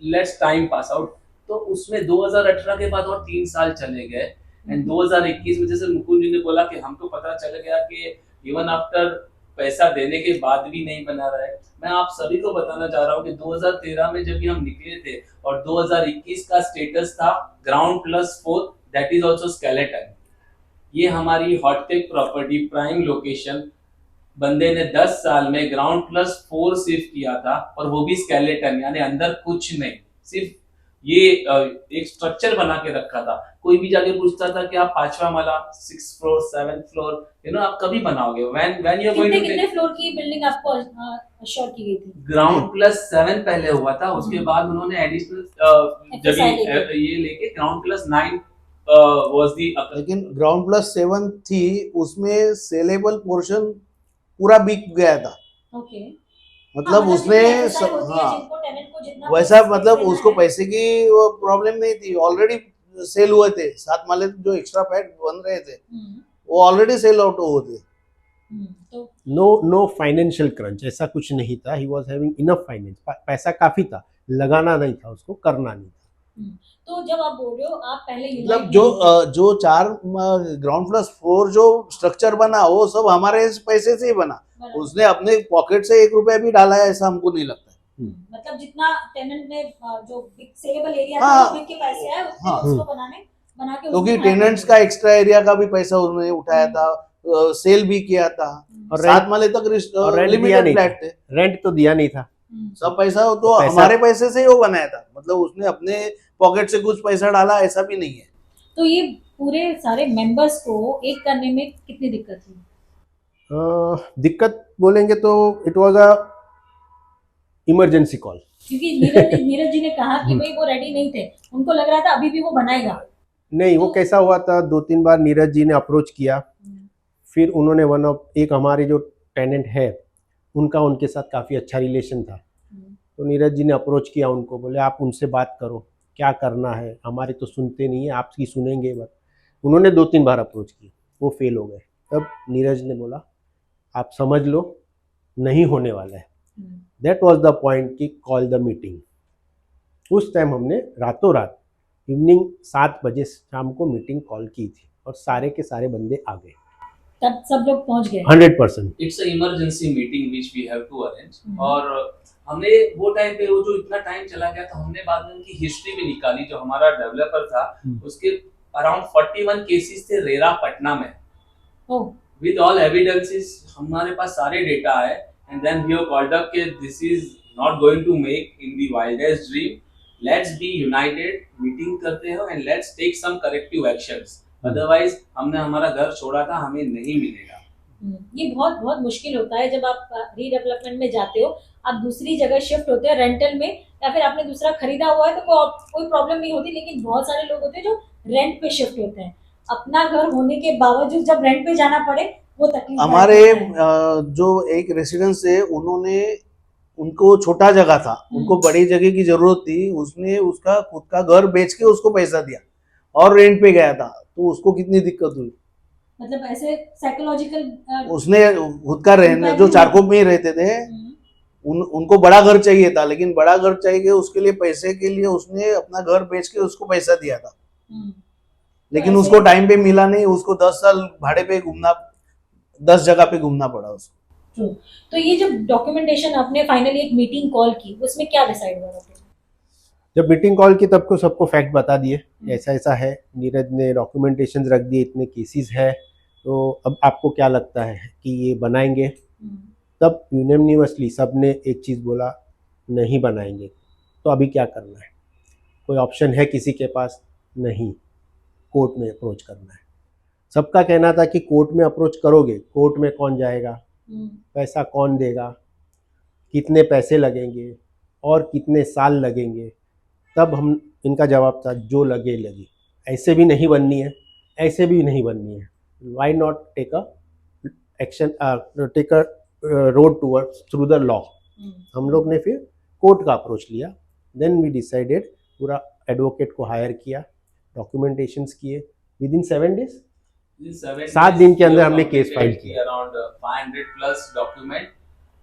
let's time pass out. तो उसमें 2018 के बाद और 3 साल चले गए एंड 2021 में जैसे मुकुंद जी ने बोला कि हमको पता चल गया कि इवन आफ्टर पैसा देने के बाद भी नहीं बना रहा है। मैं आप सभी को बताना चाह रहा हूँ कि 2013 में जब भी हम निकले थे और 2021 का स्टेटस था ground+4, that is also skeleton. ये हमारी हॉटटेक प्रॉपर्टी प्राइम लोकेशन, बंदे ने 10 साल में ground+4 शिफ्ट किया था और वो भी स्केलेटन, यानी अंदर कुछ नहीं, सिर्फ ये एक स्ट्रक्चर बना के रखा था। कोई भी जाके पूछता था कि आप 5वां माला, 6th फ्लोर, 7th फ्लोर, आप कभी बनाओगे? When you are going to कितने फ्लोर की बिल्डिंग आपको अश्योर की गई थी? ground+7 पहले हुआ था, उसके बाद उन्होंने एडिशनल जब ये लेके ground+9 वाज दी। लेकिन ground+7 थी, उसमें सेलेबल पोर्शन पूरा बिक गया था। ओके, मतलब उसने वैसा, मतलब उसको पैसे की प्रॉब्लम नहीं थी, ऑलरेडी सेल हुए थे, 7 माले जो एक्स्ट्रा फ्लैट बन रहे थे वो ऑलरेडी सेल आउट हुए थे। तो नो फाइनेंशियल क्रंच, ऐसा कुछ नहीं था। He was having enough finance, पैसा काफी था, लगाना नहीं था उसको, करना नहीं था। तो जब आप बोल रहे हो आप पहले मतलब Unite जो नहीं थे। जो 4 ग्राउंड प्लस 4 जो स्ट्रक्चर बना वो सब हमारे पैसे से ही बना। बराबर। उसने अपने पॉकेट से 1 रुपया भी डाला है ऐसा हमको नहीं लगता। मतलब जितना टेनेंट ने जो सेलेबल एरिया हाँ। था उसमें के पैसे आए उतने हाँ। उसको बना के क्योंकि उसमें hire टेनेंट्स कर का एक्स्ट्रा एरिया का भी पैसा उन्होंने उठाया था, सेल भी किया था, और 7 माले तक और रेंट दिया लिमिटेड नहीं फ्लैट थे। रेंट तो दिया नहीं था। सब पैसा तो पैसा- हमारे पैसे से ही वो बनाया था, मतलब उसने अपने पॉकेट से कुछ पैसा डाला ऐसा भी नहीं है। तो ये पूरे सारे मेंबर्स को एक करने में कितनी दिक्कत हुई? दिक्कत बोलेंगे तो it was a emergency call. क्योंकि नीरज जी ने कहा कि भाई वो रेडी नहीं थे, उनको लग रहा था अभी भी वो बनाएगा। नहीं, वो कैसा हुआ था, 2-3 बार नीरज जी ने अप्रोच किया, फिर उन्होंने एक हमारे जो टेनेंट है उनका उनके साथ काफ़ी अच्छा रिलेशन था, तो नीरज जी ने अप्रोच किया उनको, बोले आप उनसे बात करो क्या करना है, हमारे तो सुनते नहीं है, आपकी सुनेंगे बस। उन्होंने 2-3 बार अप्रोच की, वो फेल हो गए। तब नीरज ने बोला आप समझ लो नहीं होने वाला है। दैट वाज द पॉइंट कि कॉल द मीटिंग। उस टाइम हमने रातों रात इवनिंग 7 बजे शाम को मीटिंग कॉल की थी और सारे के सारे बंदे आ गए, तब सब लोग पहुंच गए। 100%। It's a emergency meeting which we have to arrange. Hmm. और हमने वो टाइम पे वो जो इतना टाइम चला गया तो हमने बाद में उनकी हिस्ट्री भी निकाली। जो हमारा डेवलपर था उसके अराउंड 41 केसेस थे रेरा पटना में, ओह, विद ऑल एविडेंसेस। हमारे पास सारे डेटा है and then we have called up कि this is not going to make in the wildest dream, let's be united, meeting करते हो and let's take some corrective actions, otherwise हमने हमारा घर छोड़ा था, हमें नहीं मिलेगा। ये बहुत बहुत मुश्किल होता है जब आप रीडेवलपमेंट में जाते हो, आप दूसरी जगह शिफ्ट होते हो रेंटल में, या फिर आपने दूसरा खरीदा हुआ है तो कोई प्रॉब्लम नहीं होती। लेकिन बहुत सारे लोग होते हैं जो रेंट पे शिफ्ट होते हैं, अपना घर होने के बावजूद जब रेंट पे जाना पड़े वो तकलीफ हमारे जो एक रेसिडेंस है उन्होंने, उनको छोटा जगह था, उनको बड़ी जगह की जरूरत थी, उसने उसका खुद का घर बेच के उसको पैसा दिया और रेंट पे गया था, तो उसको कितनी दिक्कत हुई। मतलब ऐसे साइकोलॉजिकल उसने खुद का रहने, जो चारकोप में ही रहते थे, उनको बड़ा घर चाहिए था, लेकिन बड़ा घर चाहिए उसके लिए पैसे के लिए उसने अपना घर बेच के उसको पैसा दिया था, लेकिन तो उसको टाइम पे मिला नहीं, उसको 10 साल भाड़े पे घूमना, 10 जगह पे घूमना पड़ा उसको। तो ये जब डॉक्यूमेंटेशन आपने फाइनली एक मीटिंग कॉल की, उसमें क्या डिसाइड हुआ? जब मीटिंग कॉल की तब को सबको फैक्ट बता दिए, ऐसा ऐसा है, नीरज ने डॉक्यूमेंटेशन रख दिए, इतने केसेस है, तो अब आपको क्या लगता है कि ये बनाएंगे? तब यूनिवर्सली सब ने एक चीज़ बोला, नहीं बनाएंगे। तो अभी क्या करना है? कोई ऑप्शन है किसी के पास? नहीं, कोर्ट में अप्रोच करना है। सबका कहना था कि कोर्ट में अप्रोच करोगे, कोर्ट में कौन जाएगा, पैसा कौन देगा, कितने पैसे लगेंगे और कितने साल लगेंगे? तब हम इनका जवाब था जो लगे लगे, ऐसे भी नहीं बननी है, ऐसे भी नहीं बननी है, why not take a action, take a road towards through the law. हम लोग ने फिर कोर्ट का अप्रोच लिया। देन वी डिसाइडेड, पूरा एडवोकेट को हायर किया, डॉक्यूमेंटेशंस किए, विद इन 7 डेज, 7 दिन के अंदर हमने केस फाइल किया, अराउंड 500 प्लस डॉक्यूमेंट।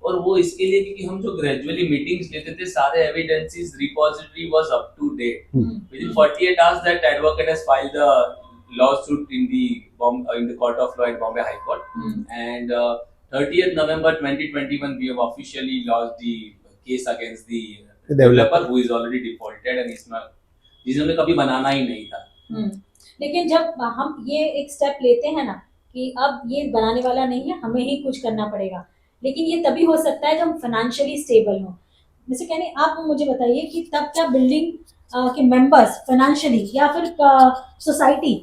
और वो इसके लिए क्योंकि हम जो ग्रेजुअली मीटिंग्स लेते थे, सारे evidences repository was up to date. Within 48 hours that advocate has filed the lawsuit in the court of law in Bombay High Court, and 30th November 2021 we have officially launched the case against the developer who is already defaulted and is not, जिन्होंने कभी बनाना ही नहीं था। लेकिन जब हम ये एक step लेते हैं ना कि अब ये बनाने वाला नहीं है, हमें ही कुछ करना पड़ेगा, लेकिन ये तभी हो सकता है जब हम फाइनेंशियली स्टेबल हो। जैसे कहने आप मुझे बताइए कि तब क्या बिल्डिंग के मेंबर्स फाइनेंशियली या फिर सोसाइटी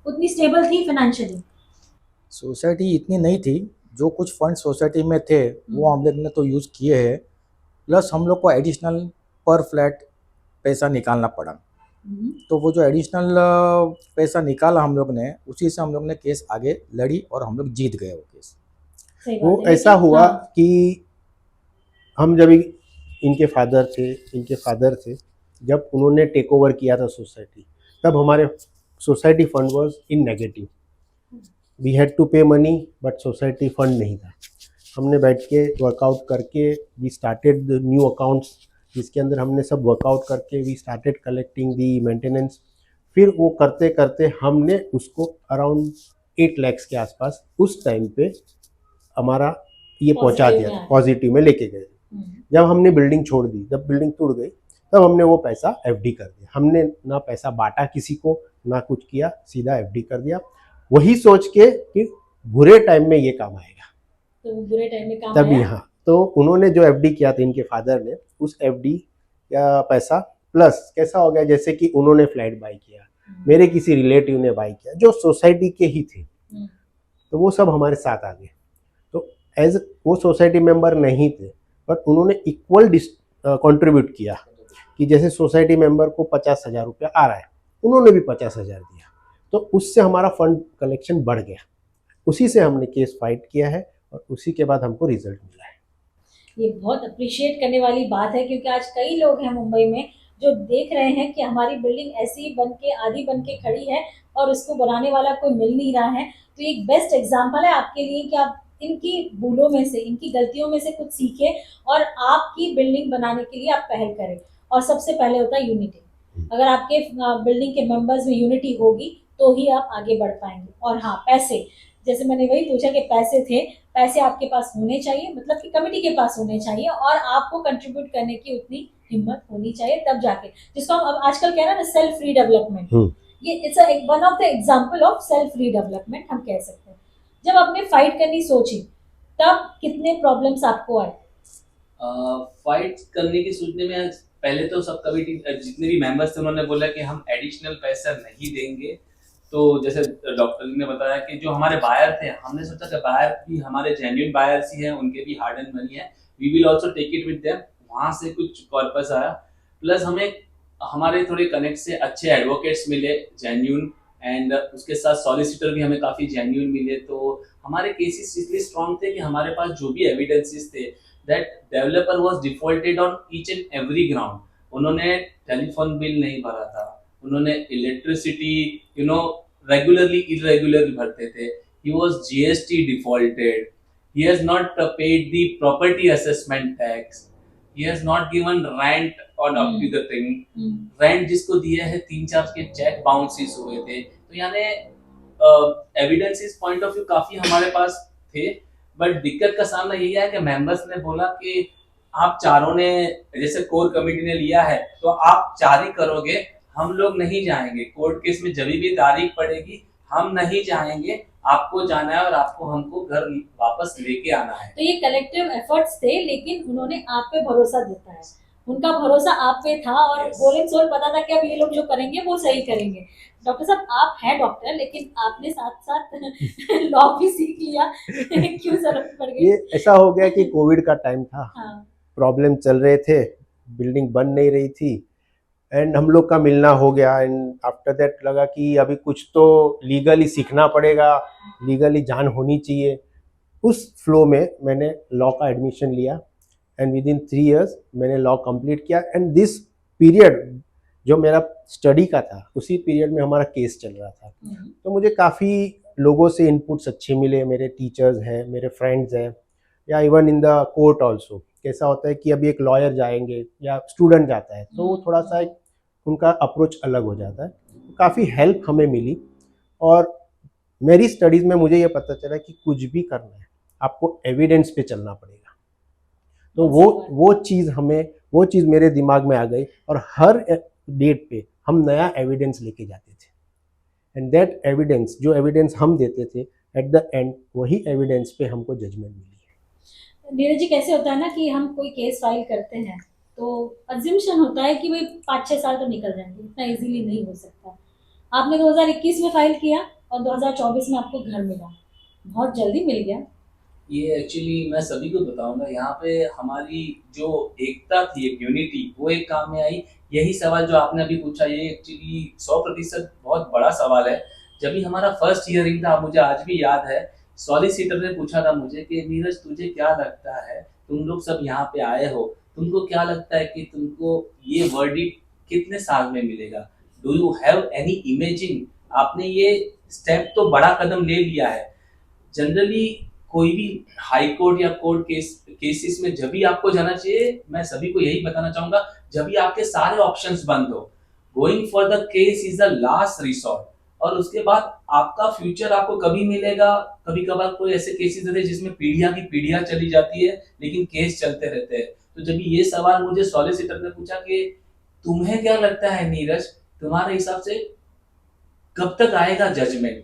उतनी स्टेबल थी फाइनेंशियली? सोसाइटी इतनी नहीं थी, जो कुछ फंड सोसाइटी में थे वो हम लोग ने तो यूज़ किए हैं, प्लस हम लोग को एडिशनल पर फ्लैट पैसा निकालना पड़ा। तो वो जो एडिशनल पैसा निकाला हम लोग ने, उसी से हम लोग ने केस आगे लड़ी और हम लोग जीत गए वो केस। वो ऐसा हुआ कि हम जब इनके फादर थे, जब उन्होंने टेक ओवर किया था सोसाइटी, तब हमारे society fund was in negative, we had to pay money but society fund नहीं था। हमने बैठ के वर्कआउट करके we started the new accounts, जिसके अंदर हमने सब वर्कआउट करके we started collecting the maintenance. फिर वो करते करते हमने उसको अराउंड 8 lakhs के आसपास उस टाइम पे हमारा ये पहुंचा दिया था, पॉजिटिव में लेके गए। जब हमने बिल्डिंग छोड़ दी, जब बिल्डिंग टूट गई, तब हमने वो पैसा एफडी कर दिया। हमने ना पैसा बांटा किसी को, ना कुछ किया, सीधा एफडी कर दिया, वही सोच के कि बुरे टाइम में ये काम आएगा। तो वो बुरे टाइम में काम तभी आया। हाँ, तो उन्होंने जो एफडी किया था इनके फादर ने, उस एफडी का पैसा प्लस कैसा हो गया, जैसे कि उन्होंने फ्लैट बाय किया, मेरे किसी रिलेटिव ने बाय किया जो सोसाइटी के ही थे, तो वो सब हमारे साथ आ गए। तो एज वो सोसाइटी मेंबर नहीं थे, बट उन्होंने इक्वल कंट्रीब्यूट किया कि जैसे सोसाइटी मेंबर को 50,000 रुपया आ रहा है, उन्होंने भी 50,000 दिया, तो उससे हमारा फंड कलेक्शन बढ़ गया। उसी से हमने केस फाइट किया है और उसी के बाद हमको रिजल्ट मिला है। ये बहुत अप्रिशिएट करने वाली बात है, क्योंकि आज कई लोग हैं मुंबई में जो देख रहे हैं कि हमारी बिल्डिंग ऐसी बन के आधी बन के खड़ी है और उसको बनाने वाला कोई मिल नहीं रहा है। तो ये एक बेस्ट एग्जांपल है आपके लिए कि आप इनकी भूलों में से, इनकी गलतियों में से कुछ सीखें और आपकी बिल्डिंग बनाने के लिए आप पहल करें। और सबसे पहले होता है यूनिटी। अगर आपके बिल्डिंग के मेंबर्स में यूनिटी होगी तो ही आप आगे बढ़ पाएंगे। और हाँ, पैसे, जैसे मैंने वही पूछा कि पैसे थे, पैसे आपके पास होने चाहिए, मतलब कि कमेटी के पास होने चाहिए और आपको कंट्रीब्यूट करने की उतनी हिम्मत होनी चाहिए, तब जाके, जिसको हम अब आजकल कह रहे हैं ना सेल्फ रीडेवलपमेंट, ये it's one of the example of self redevelopment हम कह सकते हैं। जब आपने फाइट करनी सोची तब कितने प्रॉब्लम्स आपको आए? फाइट करने की सोचने में पहले तो सब कमेटी जितने भी मेंबर्स थे उन्होंने बोला कि हम एडिशनल पैसा नहीं देंगे। तो जैसे डॉक्टर ने बताया कि जो हमारे बायर थे, हमने सोचा कि बायर भी हमारे जेन्युइन बायर्स ही हैं, उनके भी हार्ड एंड मनी है, we will also take it with them. वहाँ से कुछ पर्पस आया, प्लस हमें हमारे थोड़े कनेक्ट से अच्छे एडवोकेट्स मिले जेन्युइन, एंड उसके साथ सॉलिसिटर भी हमें काफ़ी जेन्युइन मिले। तो हमारे केसेस इसलिए स्ट्रॉन्ग थे कि हमारे पास जो भी एविडेंसेस थे that developer was defaulted on each and every ground. उन्होंने टेलीफोन बिल नहीं भरा था, उन्होंने इलेक्ट्रिसिटी रेगुलरली इरेगुलरली भरते थे, he was GST defaulted, he has not paid the property assessment tax, he has not given rent on up to the thing, rent जिसको दिए है 3-4 के चेक बाउंसेस हुए थे। तो यानी एविडेंसेस पॉइंट ऑफ व्यू काफी हमारे पास थे, बट दिक्कत का सामना यही है कि मेंबर्स ने बोला कि आप चारों ने, जैसे कोर कमेटी ने लिया है तो आप 4 ही करोगे, हम लोग नहीं जाएंगे कोर्ट केस में, जब भी तारीख पड़ेगी हम नहीं जाएंगे, आपको जाना है और आपको हमको घर वापस लेके आना है। तो ये कलेक्टिव एफर्ट्स थे, लेकिन उन्होंने आप पे भरोसा दिया है, उनका भरोसा आप पे था और बोल एंड सोल पता था कि अब ये लोग जो करेंगे वो सही करेंगे। डॉक्टर साहब, आप हैं डॉक्टर, लेकिन आपने साथ साथ लॉ भी सीख लिया क्यों जरूरत पड़ गई? ये ऐसा हो गया कि कोविड का टाइम था, प्रॉब्लम चल रहे थे, बिल्डिंग बन नहीं रही थी, एंड हम लोग का मिलना हो गया। एंड आफ्टर दैट लगा कि अभी कुछ तो लीगली सीखना पड़ेगा, लीगली जान होनी चाहिए। उस फ्लो में मैंने लॉ का एडमिशन लिया एंड विद इन 3 years मैंने लॉ कंप्लीट किया। एंड दिस पीरियड जो मेरा स्टडी का था, उसी पीरियड में हमारा केस चल रहा था। तो मुझे काफ़ी लोगों से इनपुट्स अच्छे मिले, मेरे टीचर्स हैं, मेरे फ्रेंड्स हैं, या even in the court also. कैसा होता है कि अभी एक लॉयर जाएंगे या स्टूडेंट जाता है तो वो थोड़ा सा उनका अप्रोच अलग हो जाता है। काफ़ी हेल्प हमें मिली और मेरी स्टडीज़ में मुझे ये पता चला कि कुछ भी करना है आपको एविडेंस पे चलना पड़ेगा। तो वो चीज़ मेरे दिमाग में आ गई और हर डेट पे हम नया एविडेंस लेके जाते थे। एंड दैट एविडेंस, जो एविडेंस हम देते थे, एट द एंड वही एविडेंस पे हमको जजमेंट मिली है। नीरज जी, कैसे होता है ना कि हम कोई केस फाइल करते हैं तो अज्यूमशन होता है कि भाई 5-6 साल तो निकल जाएंगे, इतना इजीली नहीं हो सकता। आपने 2021 में फाइल किया और 2024 में आपको घर मिला, बहुत जल्दी मिल गया। ये एक्चुअली मैं सभी को बताऊंगा, यहाँ पे हमारी जो एकता थी, एक यूनिटी, वो एक काम में आई। यही सवाल जो आपने अभी पूछा, ये एक्चुअली 100% बहुत बड़ा सवाल है। जब भी हमारा फर्स्ट हियरिंग था, मुझे आज भी याद है, सॉलिसिटर ने पूछा था मुझे कि नीरज तुझे क्या लगता है, तुम लोग सब यहाँ पे आए हो, तुमको क्या लगता है कि तुमको ये वर्डिक्ट कितने साल में मिलेगा, do you have any imagine, आपने ये स्टेप तो बड़ा कदम ले लिया है। जनरली कोई भी हाई कोर्ट या कोर्ट केसेस में जब भी आपको जाना चाहिए, मैं सभी को यही बताना चाहूंगा, जब भी आपके सारे ऑप्शंस बंद हो, going for the case is the last resort. और उसके बाद आपका फ्यूचर आपको कभी मिलेगा। कभी कभार कोई ऐसे केसेस होते हैं जिसमें पीढ़ियां की पीढ़ियां चली जाती है, लेकिन केस चलते रहते हैं। तो जब ये सवाल मुझे सॉलिसिटर ने पूछा कि तुम्हें क्या लगता है नीरज, तुम्हारे हिसाब से कब तक आएगा judgement,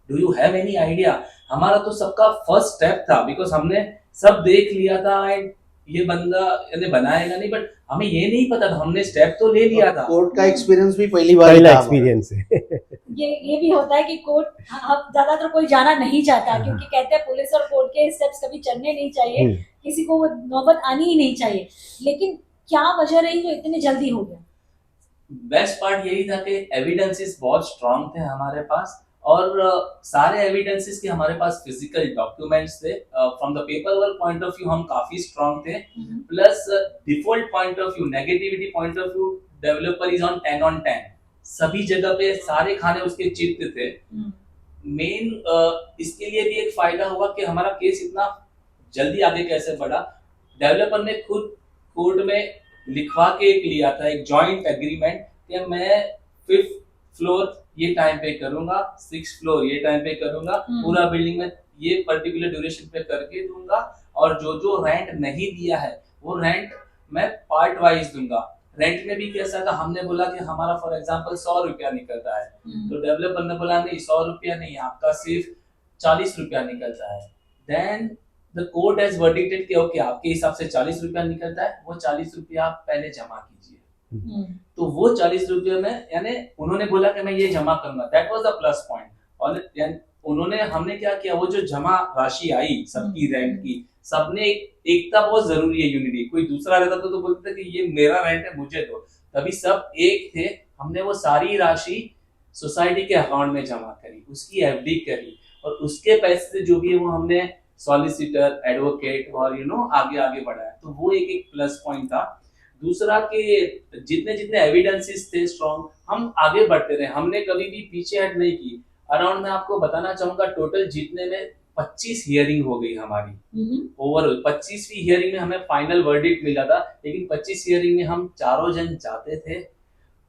do you have any idea, हमारा तो सबका फर्स्ट स्टेप था, बिकॉज हमने सब देख लिया था एंड ये बंदा यानी बनाएगा नहीं, बट हमें ये नहीं पता था, हमने स्टेप तो ले लिया था। कोर्ट का एक्सपीरियंस भी पहली बार पहला था हमारा। एक्सपीरियंस है। ये भी होता है कि कोर्ट ज्यादातर कोई जाना नहीं चाहता, क्योंकि कहते हैं पुलिस और कोर्ट के स्टेप्स कभी चलने नहीं चाहिए, किसी को वो नौबत आनी ही नहीं चाहिए। लेकिन क्या वजह रही जो इतने जल्दी हो गया? बेस्ट पार्ट यही था कि एविडेंसेस बहुत स्ट्रांग थे हमारे पास, और सारे एविडेंसेस के हमारे पास फिजिकल डॉक्यूमेंट्स थे। From the paper work point of view हम काफी स्ट्रांग थे, plus default point of view, negativity point of view, developer is on 10 on 10, सभी जगह पे सारे खाने उसके चित्त थे। मेन इसके लिए भी एक फायदा हुआ कि हमारा केस इतना जल्दी आगे कैसे बढ़ा, डेवलपर ने खुद कोर्ट में लिखवा के एक लिया था, एक जॉइंट एग्रीमेंट, कि मैं 5th फ्लोर ये टाइम पे करूंगा, 6th फ्लोर ये टाइम पे करूंगा, पूरा बिल्डिंग में ये पर्टिकुलर ड्यूरेशन पे करके दूंगा, और जो जो रेंट नहीं दिया है वो रेंट मैं पार्ट वाइज दूंगा। रेंट में भी कैसा था, हमने बोला कि हमारा फॉर एग्जांपल 100 रुपया निकलता है, तो डेवलपर ने बोला नहीं 100 रुपया नहीं, आपका सिर्फ 40 रुपया निकलता है। देन द कोर्ट हैज वर्डिक्टेड कि ओके आपके हिसाब से 40 रुपया निकलता है, वो 40 रुपया आप पहले जमा कीजिए। तो वो 40 रुपये में यानी उन्होंने बोला कि मैं ये जमा करूंगा, that was the plus point. और उन्होंने हमने क्या किया, वो जो जमा राशि आई सबकी रेंट की, सबने एकता बहुत जरूरी है, यूनिटी। कोई दूसरा रहता तो बोलते कि ये मेरा रेंट है मुझे दो, तभी सब एक थे। हमने वो सारी राशि सोसाइटी के अकाउंट में जमा करी, उसकी एफडी करी, और उसके पैसे से जो भी है वो हमने सॉलिसिटर, एडवोकेट और आगे आगे बढ़ाया। तो वो एक प्लस पॉइंट था। दूसरा कि जितने जितने एविडेंसेस थे स्ट्रॉन्ग, हम आगे बढ़ते रहे, हमने कभी भी पीछे हट नहीं की। अराउंड मैं आपको बताना चाहूंगा, टोटल जीतने में 25 हियरिंग हो गई हमारी ओवरऑल। 25वीं हियरिंग में हमें फाइनल वर्डिक्ट मिला था, लेकिन 25 हियरिंग में हम चारों जन जाते थे।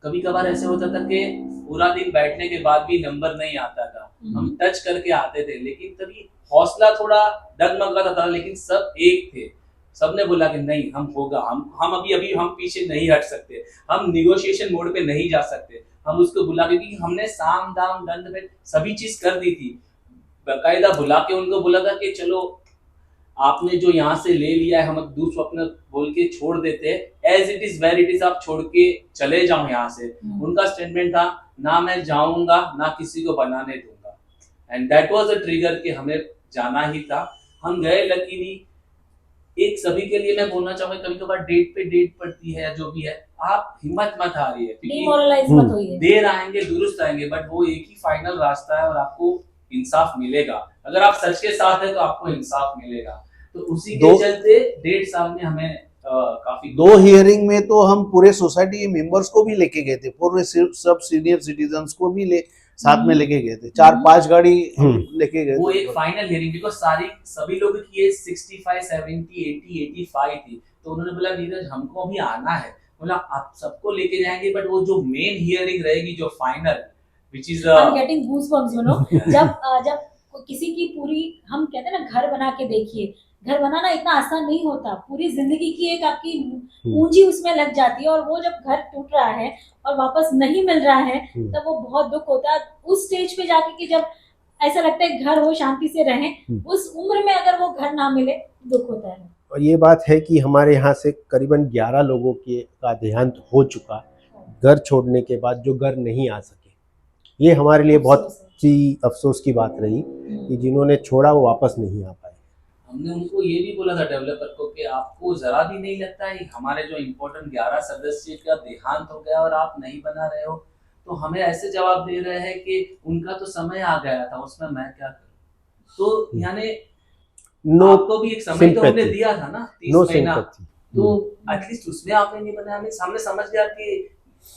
कभी कभार ऐसे होता था कि पूरा दिन बैठने के बाद भी नंबर नहीं आता था, हम टच करके आते थे, लेकिन तभी हौसला थोड़ा डगमगाता था, लेकिन सब एक थे। सबने बोला कि नहीं हम होगा, हम अभी हम पीछे नहीं हट सकते, हम निगोशिएशन मोड पे नहीं जा सकते। हम उसको बुला के, क्योंकि हमने साम दाम दंड भेद सभी चीज कर दी थी, बकायदा बुला के उनको बोला था कि चलो आपने जो यहाँ से ले लिया है हम दुस्वप्न बोल के छोड़ देते हैं, as it is where it is, आप छोड़ के चले जाओ यहाँ से। उनका स्टेटमेंट था ना मैं जाऊंगा ना किसी को बनाने दूंगा, and that was a trigger कि हमें जाना ही था। हम गए, लकीली एक सभी के लिए मैं बोलना चाहूंगा, कभी कभार डेट पे डेट पड़ती है, जो भी है आप हिम्मत मत हारिए, डिमोरलाइज मत होइए, देर आएंगे दुरुस्त आएंगे, बट वो एक ही फाइनल रास्ता है और आपको इंसाफ मिलेगा। अगर आप सच के साथ हैं तो आपको इंसाफ मिलेगा। तो उसी के चलते 1.5 साल में हमें काफी 2 हियरिंग में तो हम पूरे सोसाइटी के मेंबर्स को भी लेके गए थे, पूरे सब सीनियर सिटीजन्स को भी साथ में लेके गए थे, 4-5 गाड़ी लेके गए। वो एक फाइनल हियरिंग, बिकॉज सभी लोगों की एज 65, 70, 80, 85 थी। तो उन्होंने बोला नीरज हमको भी आना है, बोला आप सबको लेके जाएंगे, बट वो जो मेन हियरिंग रहेगी जो final, which is I am getting goosebumps जब किसी की पूरी, हम कहते हैं ना घर बना के देखिए, घर बनाना इतना आसान नहीं होता, पूरी जिंदगी की एक आपकी पूंजी उसमें लग जाती है, और वो जब घर टूट रहा है और वापस नहीं मिल रहा है तब वो बहुत दुख होता है। उस स्टेज पे जाके कि जब ऐसा लगता है घर हो शांति से रहें, उस उम्र में अगर वो घर ना मिले दुख होता है। और ये बात है कि हमारे यहाँ से करीबन 11 लोगों का देहांत हो चुका घर छोड़ने के बाद, जो घर नहीं आ सके। ये हमारे लिए बहुत सी अफसोस की बात रही कि जिन्होंने छोड़ा वो वापस नहीं आ पाए। हमने उनको ये भी बोला था डेवलपर को कि आपको जरा भी नहीं लगता है हमारे जो इम्पोर्टेंट 11 सदस्य का देहांत हो गया और आप नहीं बना रहे हो? तो हमें ऐसे जवाब दे रहे हैं कि उनका तो समय आ गया था, उसमें मैं क्या करूं। तो यानी आपको भी एक समय तो हमने दिया था ना, 30 महीना, तो एटलीस्ट उसमें आपने नहीं बनाया। हमने समझ गया कि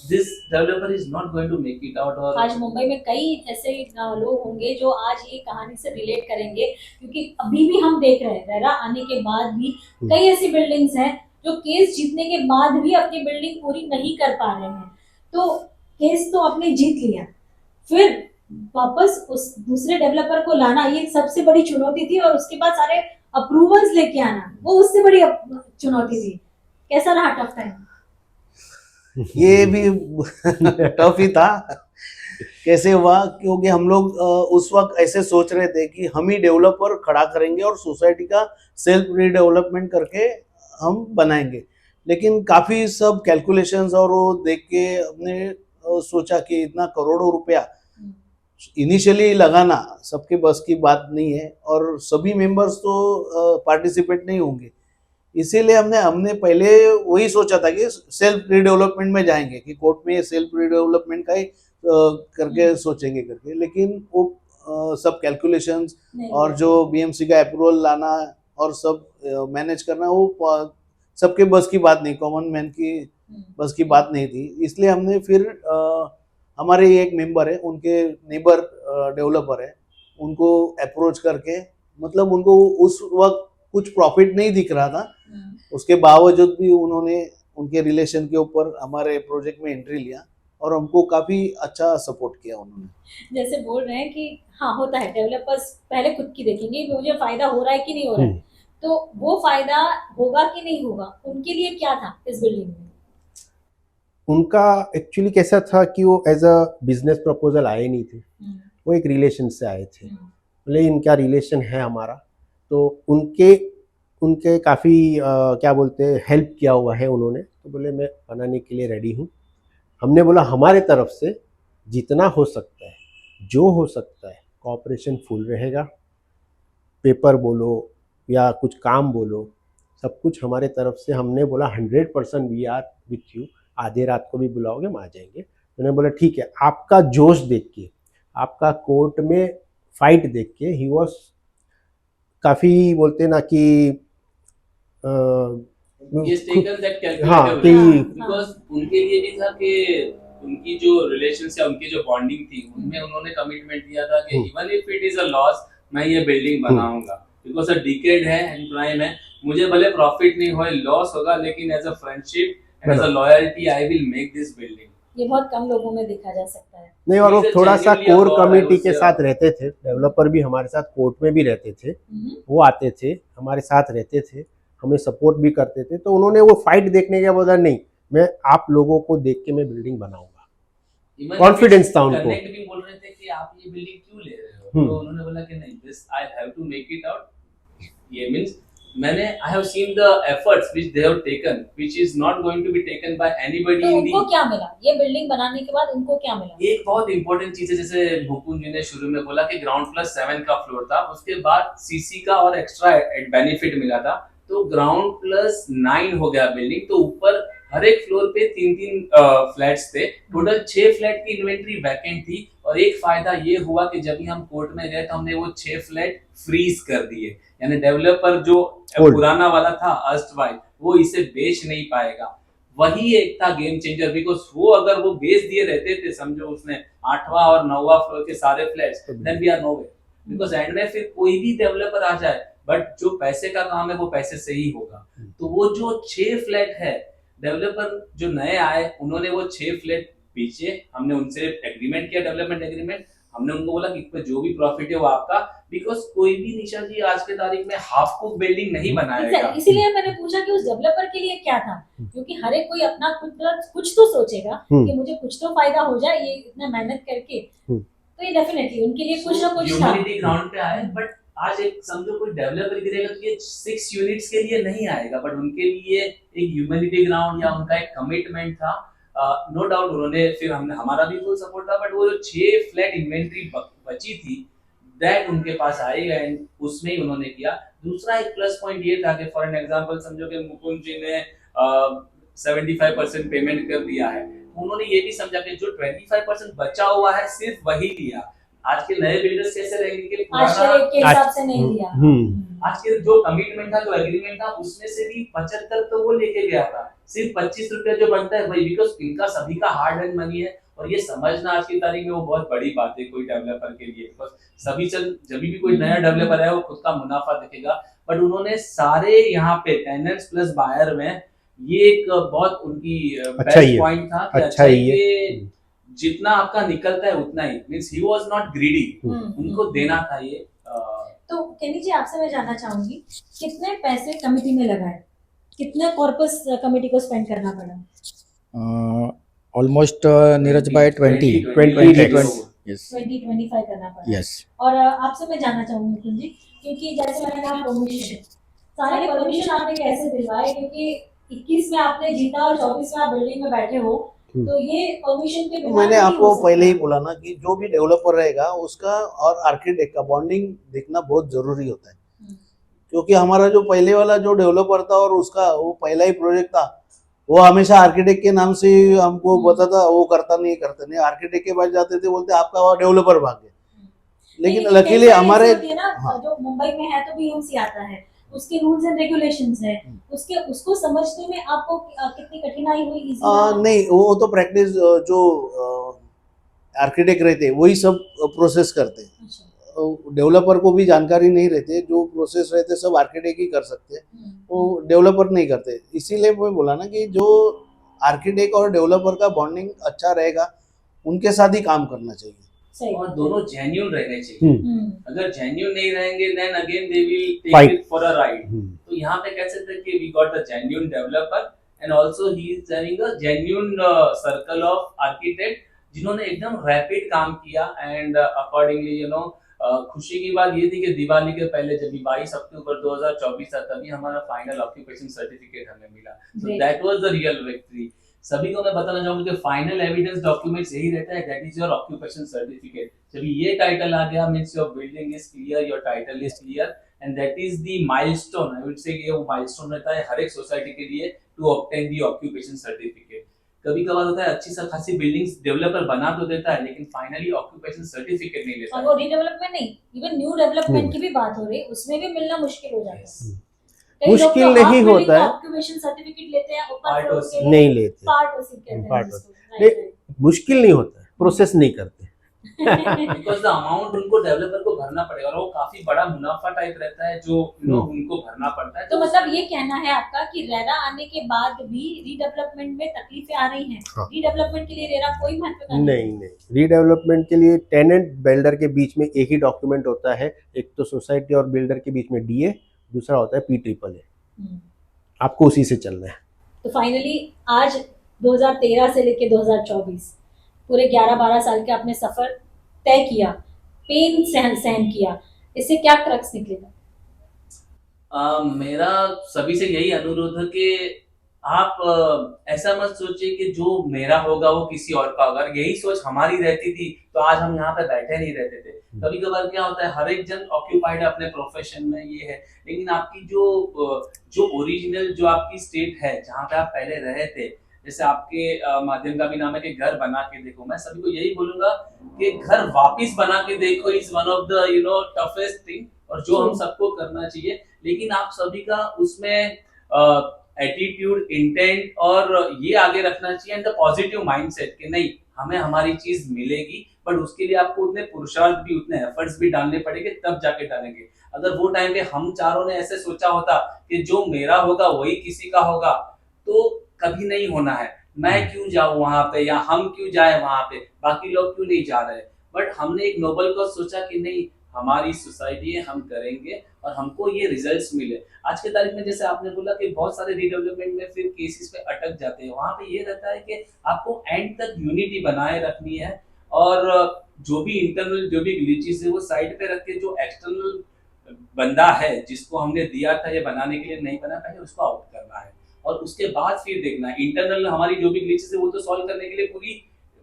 this developer is not going to make it out. और आज मुंबई में कई ऐसे लोग होंगे जो आज ये कहानी से रिलेट करेंगे, क्योंकि अभी भी हम देख रहे हैं रेरा आने के बाद भी कई ऐसी बिल्डिंग्स हैं जो केस जीतने के बाद भी अपनी बिल्डिंग पूरी नहीं कर पा रहे हैं। तो केस तो आपने जीत लिया, फिर वापस उस दूसरे डेवलपर को लाना ये सबसे बड़ी चुनौती थी, और उसके बाद सारे अप्रूवल्स लेके आना वो उससे बड़ी चुनौती थी। कैसा रहा टफ टाइम? ये भी टफ ही था। कैसे हुआ, क्योंकि हम लोग उस वक्त ऐसे सोच रहे थे कि हम ही डेवलपर खड़ा करेंगे और सोसाइटी का सेल्फ रीडेवलपमेंट करके हम बनाएंगे, लेकिन काफ़ी सब कैलकुलेशंस और वो देख के हमने सोचा कि इतना करोड़ों रुपया इनिशियली लगाना सबके बस की बात नहीं है, और सभी मेंबर्स तो पार्टिसिपेट नहीं होंगे। इसीलिए हमने पहले वही सोचा था कि सेल्फ रीडेवलपमेंट में जाएंगे, कि कोर्ट में सेल्फ रीडेवलपमेंट का ही करके सोचेंगे करके, लेकिन वो सब कैलकुलेशंस और जो बीएमसी का अप्रूवल लाना और सब मैनेज करना वो सबके बस की बात नहीं, कॉमन मैन की बस की बात नहीं थी। इसलिए हमने फिर हमारे एक मेंबर है, उनके नेबर डेवलपर है, उनको अप्रोच करके, मतलब उनको उस वक्त कुछ प्रॉफिट नहीं दिख रहा था, उसके बावजूद भी उन्होंने उनके रिलेशन के ऊपर हमारे प्रोजेक्ट में एंट्री लिया और हमको काफ़ी अच्छा सपोर्ट किया उन्होंने। जैसे बोल रहे हैं कि हाँ होता है, डेवलपर्स पहले खुद की देखेंगे कि मुझे फायदा हो रहा है कि नहीं हो रहा है, तो वो फायदा होगा कि नहीं होगा, उनके लिए क्या था इस बिल्डिंग में? उनका एक्चुअली कैसा था कि वो एज अ बिजनेस प्रपोजल आए नहीं थे, वो एक रिलेशन से आए थे। बोले इनका रिलेशन है हमारा, तो उनके काफ़ी क्या बोलते हैं हेल्प किया हुआ है उन्होंने, तो बोले मैं बनाने के लिए रेडी हूँ। हमने बोला हमारे तरफ से जितना हो सकता है, जो हो सकता है, कोऑपरेशन फुल रहेगा। पेपर बोलो या कुछ काम बोलो, सब कुछ हमारे तरफ से। हमने बोला 100% वी आर विथ यू, आधे रात को भी बुलाओगे हम आ जाएंगे। उन्होंने बोला ठीक है। आपका जोश देख के, आपका कोर्ट में फाइट देख के, ही वॉज काफ़ी बोलते ना कि he has taken that हाँ calculative कि risk, because उनके लिए भी था कि उनकी जो रिलेशन या उनकी जो बॉन्डिंग थी उनमें उन्होंने कमिटमेंट दिया था कि even if it is a loss मैं ये बिल्डिंग बनाऊंगा, बिकॉज अ डिकेड है एंड प्राइम है, मुझे भले प्रॉफिट नहीं हो, लॉस होगा, लेकिन as a friendship and as a loyalty I will make this building. ये बहुत कम लोगों में देखा जा सकता है। नहीं, और वो He's a थोड़ा सा genuinely a core god, I committee would के say. साथ रहते थे। डेवलपर भी हमारे साथ कोर्ट में भी रहते थे, वो आते थे हमारे साथ रहते थे, हमें सपोर्ट भी करते थे। तो उन्होंने वो फाइट देखने के बोला नहीं, मैं आप लोगों को देख के मैं बिल्डिंग बनाऊंगा। Confidence था उनको। कनेक्ट भी बोल रहे थे कि आप ये बिल्डिंग क्यों ले रहे हो, तो उन्होंने बोला कि नहीं, this I have to make it out. ये मींस मैंने I have seen the efforts which they have taken, which is not going to be taken by anybody तो इन उनको दी। क्या मिला ये बिल्डिंग बनाने के बाद? उनको क्या मिला? एक बहुत इंपॉर्टेंट चीज है, जैसे मुकुंद जी ने शुरू में बोला कि ग्राउंड प्लस 7 का फ्लोर था, उसके बाद सीसी का और एक्स्ट्रा बेनिफिट मिला था, तो ग्राउंड प्लस 9 हो गया बिल्डिंग। तो ऊपर हर एक फ्लोर पे 3-3 फ्लैट्स थे, टोटल 6 फ्लैट की इन्वेंट्री वैकेंट थी। और एक फायदा ये हुआ कि जब भी हम कोर्ट में गए तो हमने वो 6 फ्लैट फ्रीज कर दिए, यानी डेवलपर जो पुराना वाला था अर्स्टवाइल, वो इसे बेच नहीं पाएगा। वही एक था गेम चेंजर, बिकॉज वो अगर वो बेच दिए रहते थे, समझो उसने 8वां और 9वां फ्लोर के सारे flats, then we are no way, because end में फिर कोई भी डेवलपर आ जाए, बट जो पैसे का काम है वो पैसे से ही होगा। तो वो जो 6 फ्लैट है, डेवलपर जो नए आए उन्होंने वो 6 फ्लैट बेचे, हमने उनसे एग्रीमेंट किया, डेवलपमेंट एग्रीमेंट, हमने उनको बोला कि इसमें जो भी प्रॉफिट है वो आपका, बिकॉज कोई भी निशा जी आज के तारीख में हाफ कुक बिल्डिंग नहीं बनाएगा। इसीलिए मैंने पूछा कि उस डेवलपर के लिए क्या था, क्योंकि हर एक कोई अपना कुछ तो सोचेगा कि मुझे कुछ तो फायदा हो जाए ये इतना मेहनत करके, तो ये डेफिनेटली उनके लिए कुछ ना कुछ था। ह्यूमैनिटी ग्राउंड पे आए, बट आज एक समझो कोई डेवलपर गिरेगा तो ये 6 यूनिट्स के लिए नहीं आएगा, बट उनके लिए एक ह्यूमैनिटी ग्राउंड या उनका एक कमिटमेंट था। नो डाउट उन्होंने, फिर हमने, हमारा भी फुल सपोर्ट था, बट वो जो 6 फ्लैट इन्वेंट्री बची थी दैट उनके पास आई एंड उसमें ही उन्होंने किया। दूसरा एक प्लस पॉइंट ये था कि फॉर एन एग्जांपल समझो कि मुकुंद जी ने 75% पेमेंट कर दिया है, उन्होंने ये भी समझा कि जो 25% बचा हुआ है सिर्फ वही लिया। आज के नए बिल्डर्स कैसे रहेंगे कि आज के रेट के हिसाब से नहीं लिया। आज के जो कमिटमेंट था, जो एग्रीमेंट था, उसमें से भी 75 तो वो लेके गया था, सिर्फ 25 रुपया जो बनता है भाई, बिकॉज इनका सभी का हार्ड एंड मनी है। और ये समझना आज की तारीख में वो बहुत बड़ी बात है कोई डेवलपर के लिए, बिकॉज सभी जब भी कोई नया डेवलपर है वो खुद का मुनाफा देखेगा, बट उन्होंने सारे यहाँ पे टेनेंट्स प्लस बायर में ये एक बहुत उनकी अच्छा ही बेस्ट है। पॉइंट था कि अच्छा ही है। कि जितना आपका निकलता है उतना ही, means he was not greedy, उनको देना था ये। तो केनी जी आपसे मैं जानना चाहूंगी कितने पैसे कमेटी में लगाए, कितने कॉर्पस कमेटी को स्पेंड करना पड़ा? ऑलमोस्ट नीरज भाई 20 यस 20-25 करना पड़ा। यस और आपसे मैं जानना चाहूंगी मुकुंद जी, क्योंकि जैसे मैंने कहा परमिशन, सारे परमिशन आपने कैसे दिलवाए, क्योंकि 21 में आपने जीता और 24 में आप बिल्डिंग में बैठे हो, तो ये परमिशन के बिना मैंने नहीं आपको हो सकता। पहले ही बोला ना कि जो भी डेवलपर रहेगा उसका और आर्किटेक्ट का बॉन्डिंग देखना बहुत जरूरी होता है, क्योंकि हमारा जो पहले वाला जो डेवलपर था और उसका वो पहला ही प्रोजेक्ट था, वो हमेशा आर्किटेक्ट के नाम से हमको बताता वो करता नहीं, आर्किटेक्ट के पास जाते थे, बोलते आपका वो डेवलपर भाग गया। लेकिन नहीं, लकीली ऐसा हमारे होती है ना, हाँ। जो मुंबई में है तो बीएमसी आता है, उसके रूल्स एंड रेगुलेशंस है, उसको समझने में आपको कितनी कठिनाई हुई? इजी रहा? नहीं, वो तो प्रैक्टिस जो आर्किटेक्ट रहते हैं वही सब प्रोसेस करते हैं, अच्छा। डेवलपर को भी जानकारी नहीं रहती, जो प्रोसेस रहते सब आर्किटेक्ट ही कर सकते हैं, वो डेवलपर नहीं करते। इसीलिए मैं बोला ना कि जो आर्किटेक्ट और डेवलपर का बॉन्डिंग अच्छा रहेगा उनके साथ ही काम करना चाहिए, सही। और दोनों जेन्युइन रहने चाहिए। अगर जेन्युइन नहीं रहेंगे then again they will take Fight. It for a ride. तो यहाँ पे कह सकते हैं कि we got a genuine developer and also he is having a genuine circle of architect जिन्होंने एकदम रैपिड काम किया एंड अकॉर्डिंगली खुशी की बात ये थी कि दिवाली के पहले जब 22 अक्टूबर 2024 था तभी हमारा फाइनल ऑक्यूपेशन सर्टिफिकेट हमें मिला। So that was the real victory. सभी को मैं बताना चाहूंगा कि फाइनल एविडेंस डॉक्यूमेंट्स यही रहता है, that is your occupation certificate. जब ये टाइटल आ गया means your building is clear, your title is clear and that is the milestone. I would say ये वो माइलस्टोन रहता है हर एक सोसाइटी के लिए to obtain the occupation certificate. कभी कभार होता है अच्छी सा खासी बिल्डिंग्स डेवलपर बना तो देता है लेकिन फाइनली ऑक्यूपेशन सर्टिफिकेट नहीं लेता और वो रीडेवलपमेंट नहीं, इवन न्यू डेवलपमेंट की भी बात हो रही है, उसमें भी मिलना मुश्किल हो जाता है। कई लोग मुश्किल तो नहीं half building होता का है। ऑक्यूपेशन सर्टिफिकेट लेते हैं, ऊपर Part फ्लोर वसूल के लिए नहीं लेते, पार्ट वसूल कहते हैं पार्ट जिसको। नहीं, Right, मुश्किल नहीं होता है, प्रोसेस नहीं करते। right. बिकॉज द अमाउंट उनको डेवलपर को भरना पड़ेगा और वो काफी बड़ा मुनाफा टाइप रहता है जो उनको भरना पड़ता है। तो मतलब ये कहना है आपका कि रेरा आने के बाद भी रीडेवलपमेंट में तकलीफें आ रही हैं? हाँ। रीडेवलपमेंट के लिए रेरा कोई महत्व का नहीं, रीडेवलपमेंट के लिए टेनेंट बिल्डर के बीच में एक ही डॉक्यूमेंट होता है, एक तो सोसाइटी और बिल्डर के बीच में डीए, दूसरा होता है PAAA। आपको उसी से चलना है। तो फाइनली आज 2013 से लेके 2024 पूरे 11-12 साल के आपने सफर तय किया, पेन सहन किया, इससे क्या क्रक्स निकलेगा? मेरा सभी से यही अनुरोध है कि आप ऐसा मत सोचिए कि जो मेरा होगा वो किसी और का होगा। यही सोच हमारी रहती थी तो आज हम यहाँ पे बैठे नहीं रहते थे। कभी कभार क्या होता है हर एक जन ऑक्यूपाइड है अपने प्रोफेशन में, ये है, लेकिन आपकी जो ओरिजिनल जो आपकी स्टेट है जहाँ पे आप पहले रहे थे, जैसे आपके माध्यम का भी नाम है कि घर बना के देखो, मैं सभी को यही बोलूंगा कि घर वापिस बना के देखो is one of the toughest thing और जो हम सबको करना चाहिए। लेकिन आप सभी का उसमें एटीट्यूड, इंटेंट और ये आगे रखना चाहिए एंड द पॉजिटिव माइंडसेट कि नहीं हमें हमारी चीज मिलेगी, बट उसके लिए आपको उतने पुरुषार्थ भी उतने एफर्ट्स भी डालने पड़ेंगे तब जाके डालेंगे। अगर वो टाइम पे हम चारों ने ऐसे सोचा होता कि जो मेरा होगा वही किसी का होगा तो कभी नहीं होना है। मैं क्यों जाऊं वहां पे या हम क्यों जाए वहां पे, बाकी लोग क्यों नहीं जा रहे। बट हमने एक नोबल कॉज सोचा कि नहीं हमारी सोसाइटी है, हम करेंगे और हमको ये रिजल्ट्स मिले। आज के तारीख में जैसे आपने बोला कि बहुत सारे रीडेवलपमेंट में फिर केसेस पे अटक जाते हैं, वहां पे ये रहता है कि आपको एंड तक यूनिटी बनाए रखनी है और जो भी इंटरनल जो भी ग्लिचेस है वो साइड पे रख के जो एक्सटर्नल बंदा है जिसको हमने दिया था ये बनाने के लिए नहीं बना, पहले उसको आउट करना है और उसके बाद फिर देखना है। इंटरनल हमारी जो भी ग्लिचेस है वो तो सॉल्व करने के लिए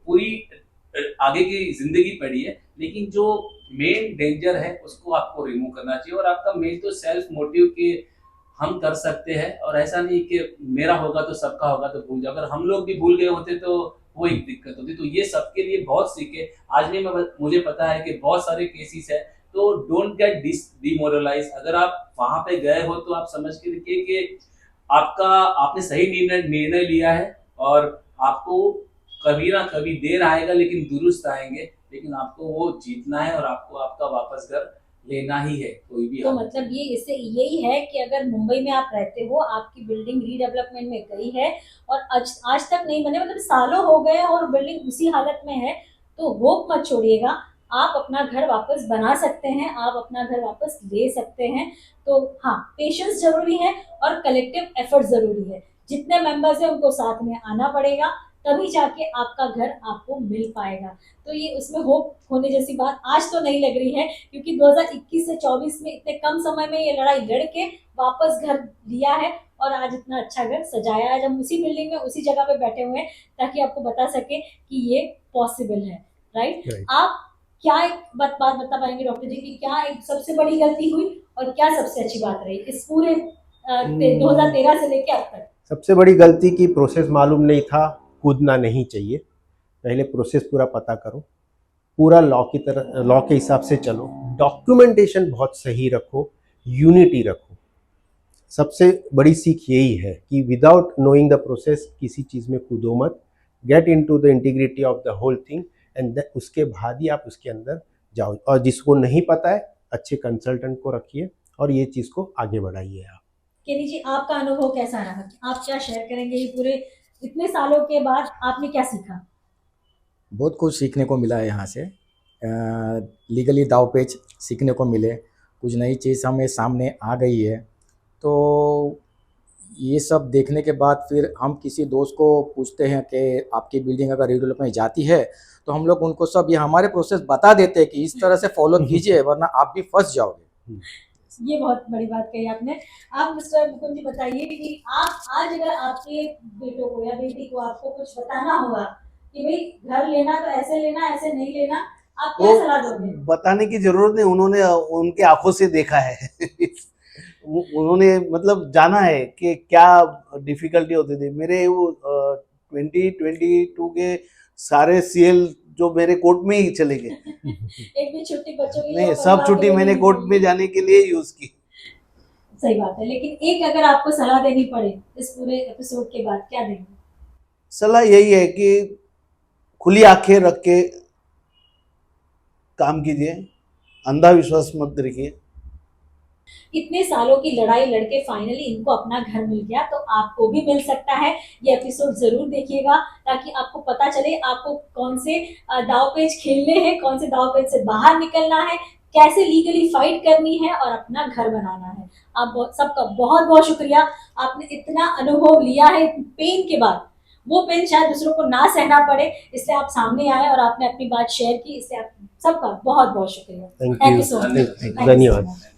पूरी आगे की जिंदगी पड़ी है, लेकिन जो मेन डेंजर है उसको आपको रिमूव करना चाहिए। और आपका मेन तो सेल्फ मोटिव कि हम कर सकते हैं और ऐसा नहीं कि मेरा होगा तो सबका होगा तो भूल जाओ। अगर हम लोग भी भूल गए होते तो वो एक दिक्कत होती। तो ये सबके लिए बहुत सीखे। आज भी मुझे पता है कि बहुत सारे केसेस है तो डोंट गेट डिमोरलाइज। अगर आप वहां पे गए हो तो आप समझ के रखिए कि आपने सही निर्णय लिया है, और आपको कभी ना कभी देर आएगा लेकिन दुरुस्त आएंगे, लेकिन आपको वो जीतना है और आपको आपका वापस घर लेना ही है कोई भी तो हाल में। मतलब ये इससे यही है कि अगर मुंबई में आप रहते हो, आपकी बिल्डिंग रीडेवलपमेंट में गई है और आज तक नहीं बने, मतलब सालों हो गए और बिल्डिंग उसी हालत में है, तो होप मत छोड़िएगा। आप अपना घर वापस बना सकते हैं, आप अपना घर वापस ले सकते हैं। तो हाँ, पेशेंस जरूरी है और कलेक्टिव एफर्ट जरूरी है। जितने मेंबर्स हैं उनको साथ में आना पड़ेगा, तभी जाके आपका घर आपको मिल पाएगा। तो ये उसमें होप होने जैसी बात आज तो नहीं लग रही है, क्योंकि 2021 से 24 में इतने कम समय में ये लड़ाई लड़के वापस घर लिया है और आज इतना अच्छा घर सजाया है। आज हम उसी बिल्डिंग में उसी जगह पे बैठे हुए हैं ताकि आपको बता सके कि ये पॉसिबल है। राइट? Right. आप क्या एक बात बता पाएंगे डॉक्टर जी की क्या एक सबसे बड़ी गलती हुई और क्या सबसे अच्छी बात रही इस पूरे 2013 से लेके अब तक? सबसे बड़ी गलती की प्रोसेस मालूम नहीं था, कूदना नहीं चाहिए। पहले प्रोसेस पूरा पता करो, पूरा लॉ के हिसाब से चलो, डॉक्यूमेंटेशन बहुत सही रखो, यूनिटी रखो। सबसे बड़ी सीख यही है कि विदाउट नोइंग द प्रोसेस किसी चीज़ में कूदो मत। Get into the integrity of the whole thing and उसके बाद ही आप उसके अंदर जाओ। और जिसको नहीं पता है अच्छे कंसल्टेंट को रखिए और ये चीज़ को आगे बढ़ाइए आप। केनी जी, आपका अनुभव कैसा रहा? आप क्या शेयर करेंगे? ये पूरे इतने सालों के बाद आपने क्या सीखा? बहुत कुछ सीखने को मिला है यहाँ से। लीगली दाव पेच सीखने को मिले, कुछ नई चीज़ हमें सामने आ गई है। तो ये सब देखने के बाद फिर हम किसी दोस्त को पूछते हैं कि आपकी बिल्डिंग अगर रेगुलर में जाती है, तो हम लोग उनको सब ये हमारे प्रोसेस बता देते हैं कि इस तरह से फॉलो कीजिए वरना आप भी फंस जाओगे। ये बहुत बड़ी बात कही आपने। आप मिस्टर मुकुंद जी बताइए कि आप आज अगर आपके बेटों को या बेटी को आपको कुछ बताना होगा कि भाई घर लेना तो ऐसे लेना, ऐसे नहीं लेना, आप क्या वो सलाह दोगे? बताने की जरूरत नहीं, उन्होंने उनके आंखों से देखा है उन्होंने मतलब जाना है कि क्या डिफिकल्टी होती थी। मेरे वो 2022 के सारे सीएल जो मेरे कोर्ट में ही चले गए एक भी छुट्टी बच्चों के लिए नहीं, और सब परिवार छुट्टी के लिए मैंने नहीं कोर्ट में मिली। जाने के लिए यूज की। सही बात है, लेकिन एक अगर आपको सलाह देनी पड़े इस पूरे एपिसोड के बाद, क्या देंगे? सलाह यही है कि खुली आंखें रख के काम कीजिए, अंधाविश्वास मत रखिए। इतने सालों की लड़ाई लड़के फाइनली इनको अपना घर मिल गया, तो आपको भी मिल सकता है। ये एपिसोड जरूर देखिएगा ताकि आपको पता चले आपको कौन से दाव पेच खेलने हैं, कौन से दाव पेच से बाहर निकलना है, कैसे लीगली फाइट करनी है और अपना घर बनाना है। आप सबका बहुत बहुत शुक्रिया। आपने इतना अनुभव लिया है पेन के बाद, वो पेन शायद दूसरों को ना सहना पड़े, इसलिए आप सामने आए और आपने अपनी बात शेयर की। इसलिए आप सबका बहुत बहुत शुक्रिया। Thank Thank you, you so much. Thank you so धन्यवाद। much.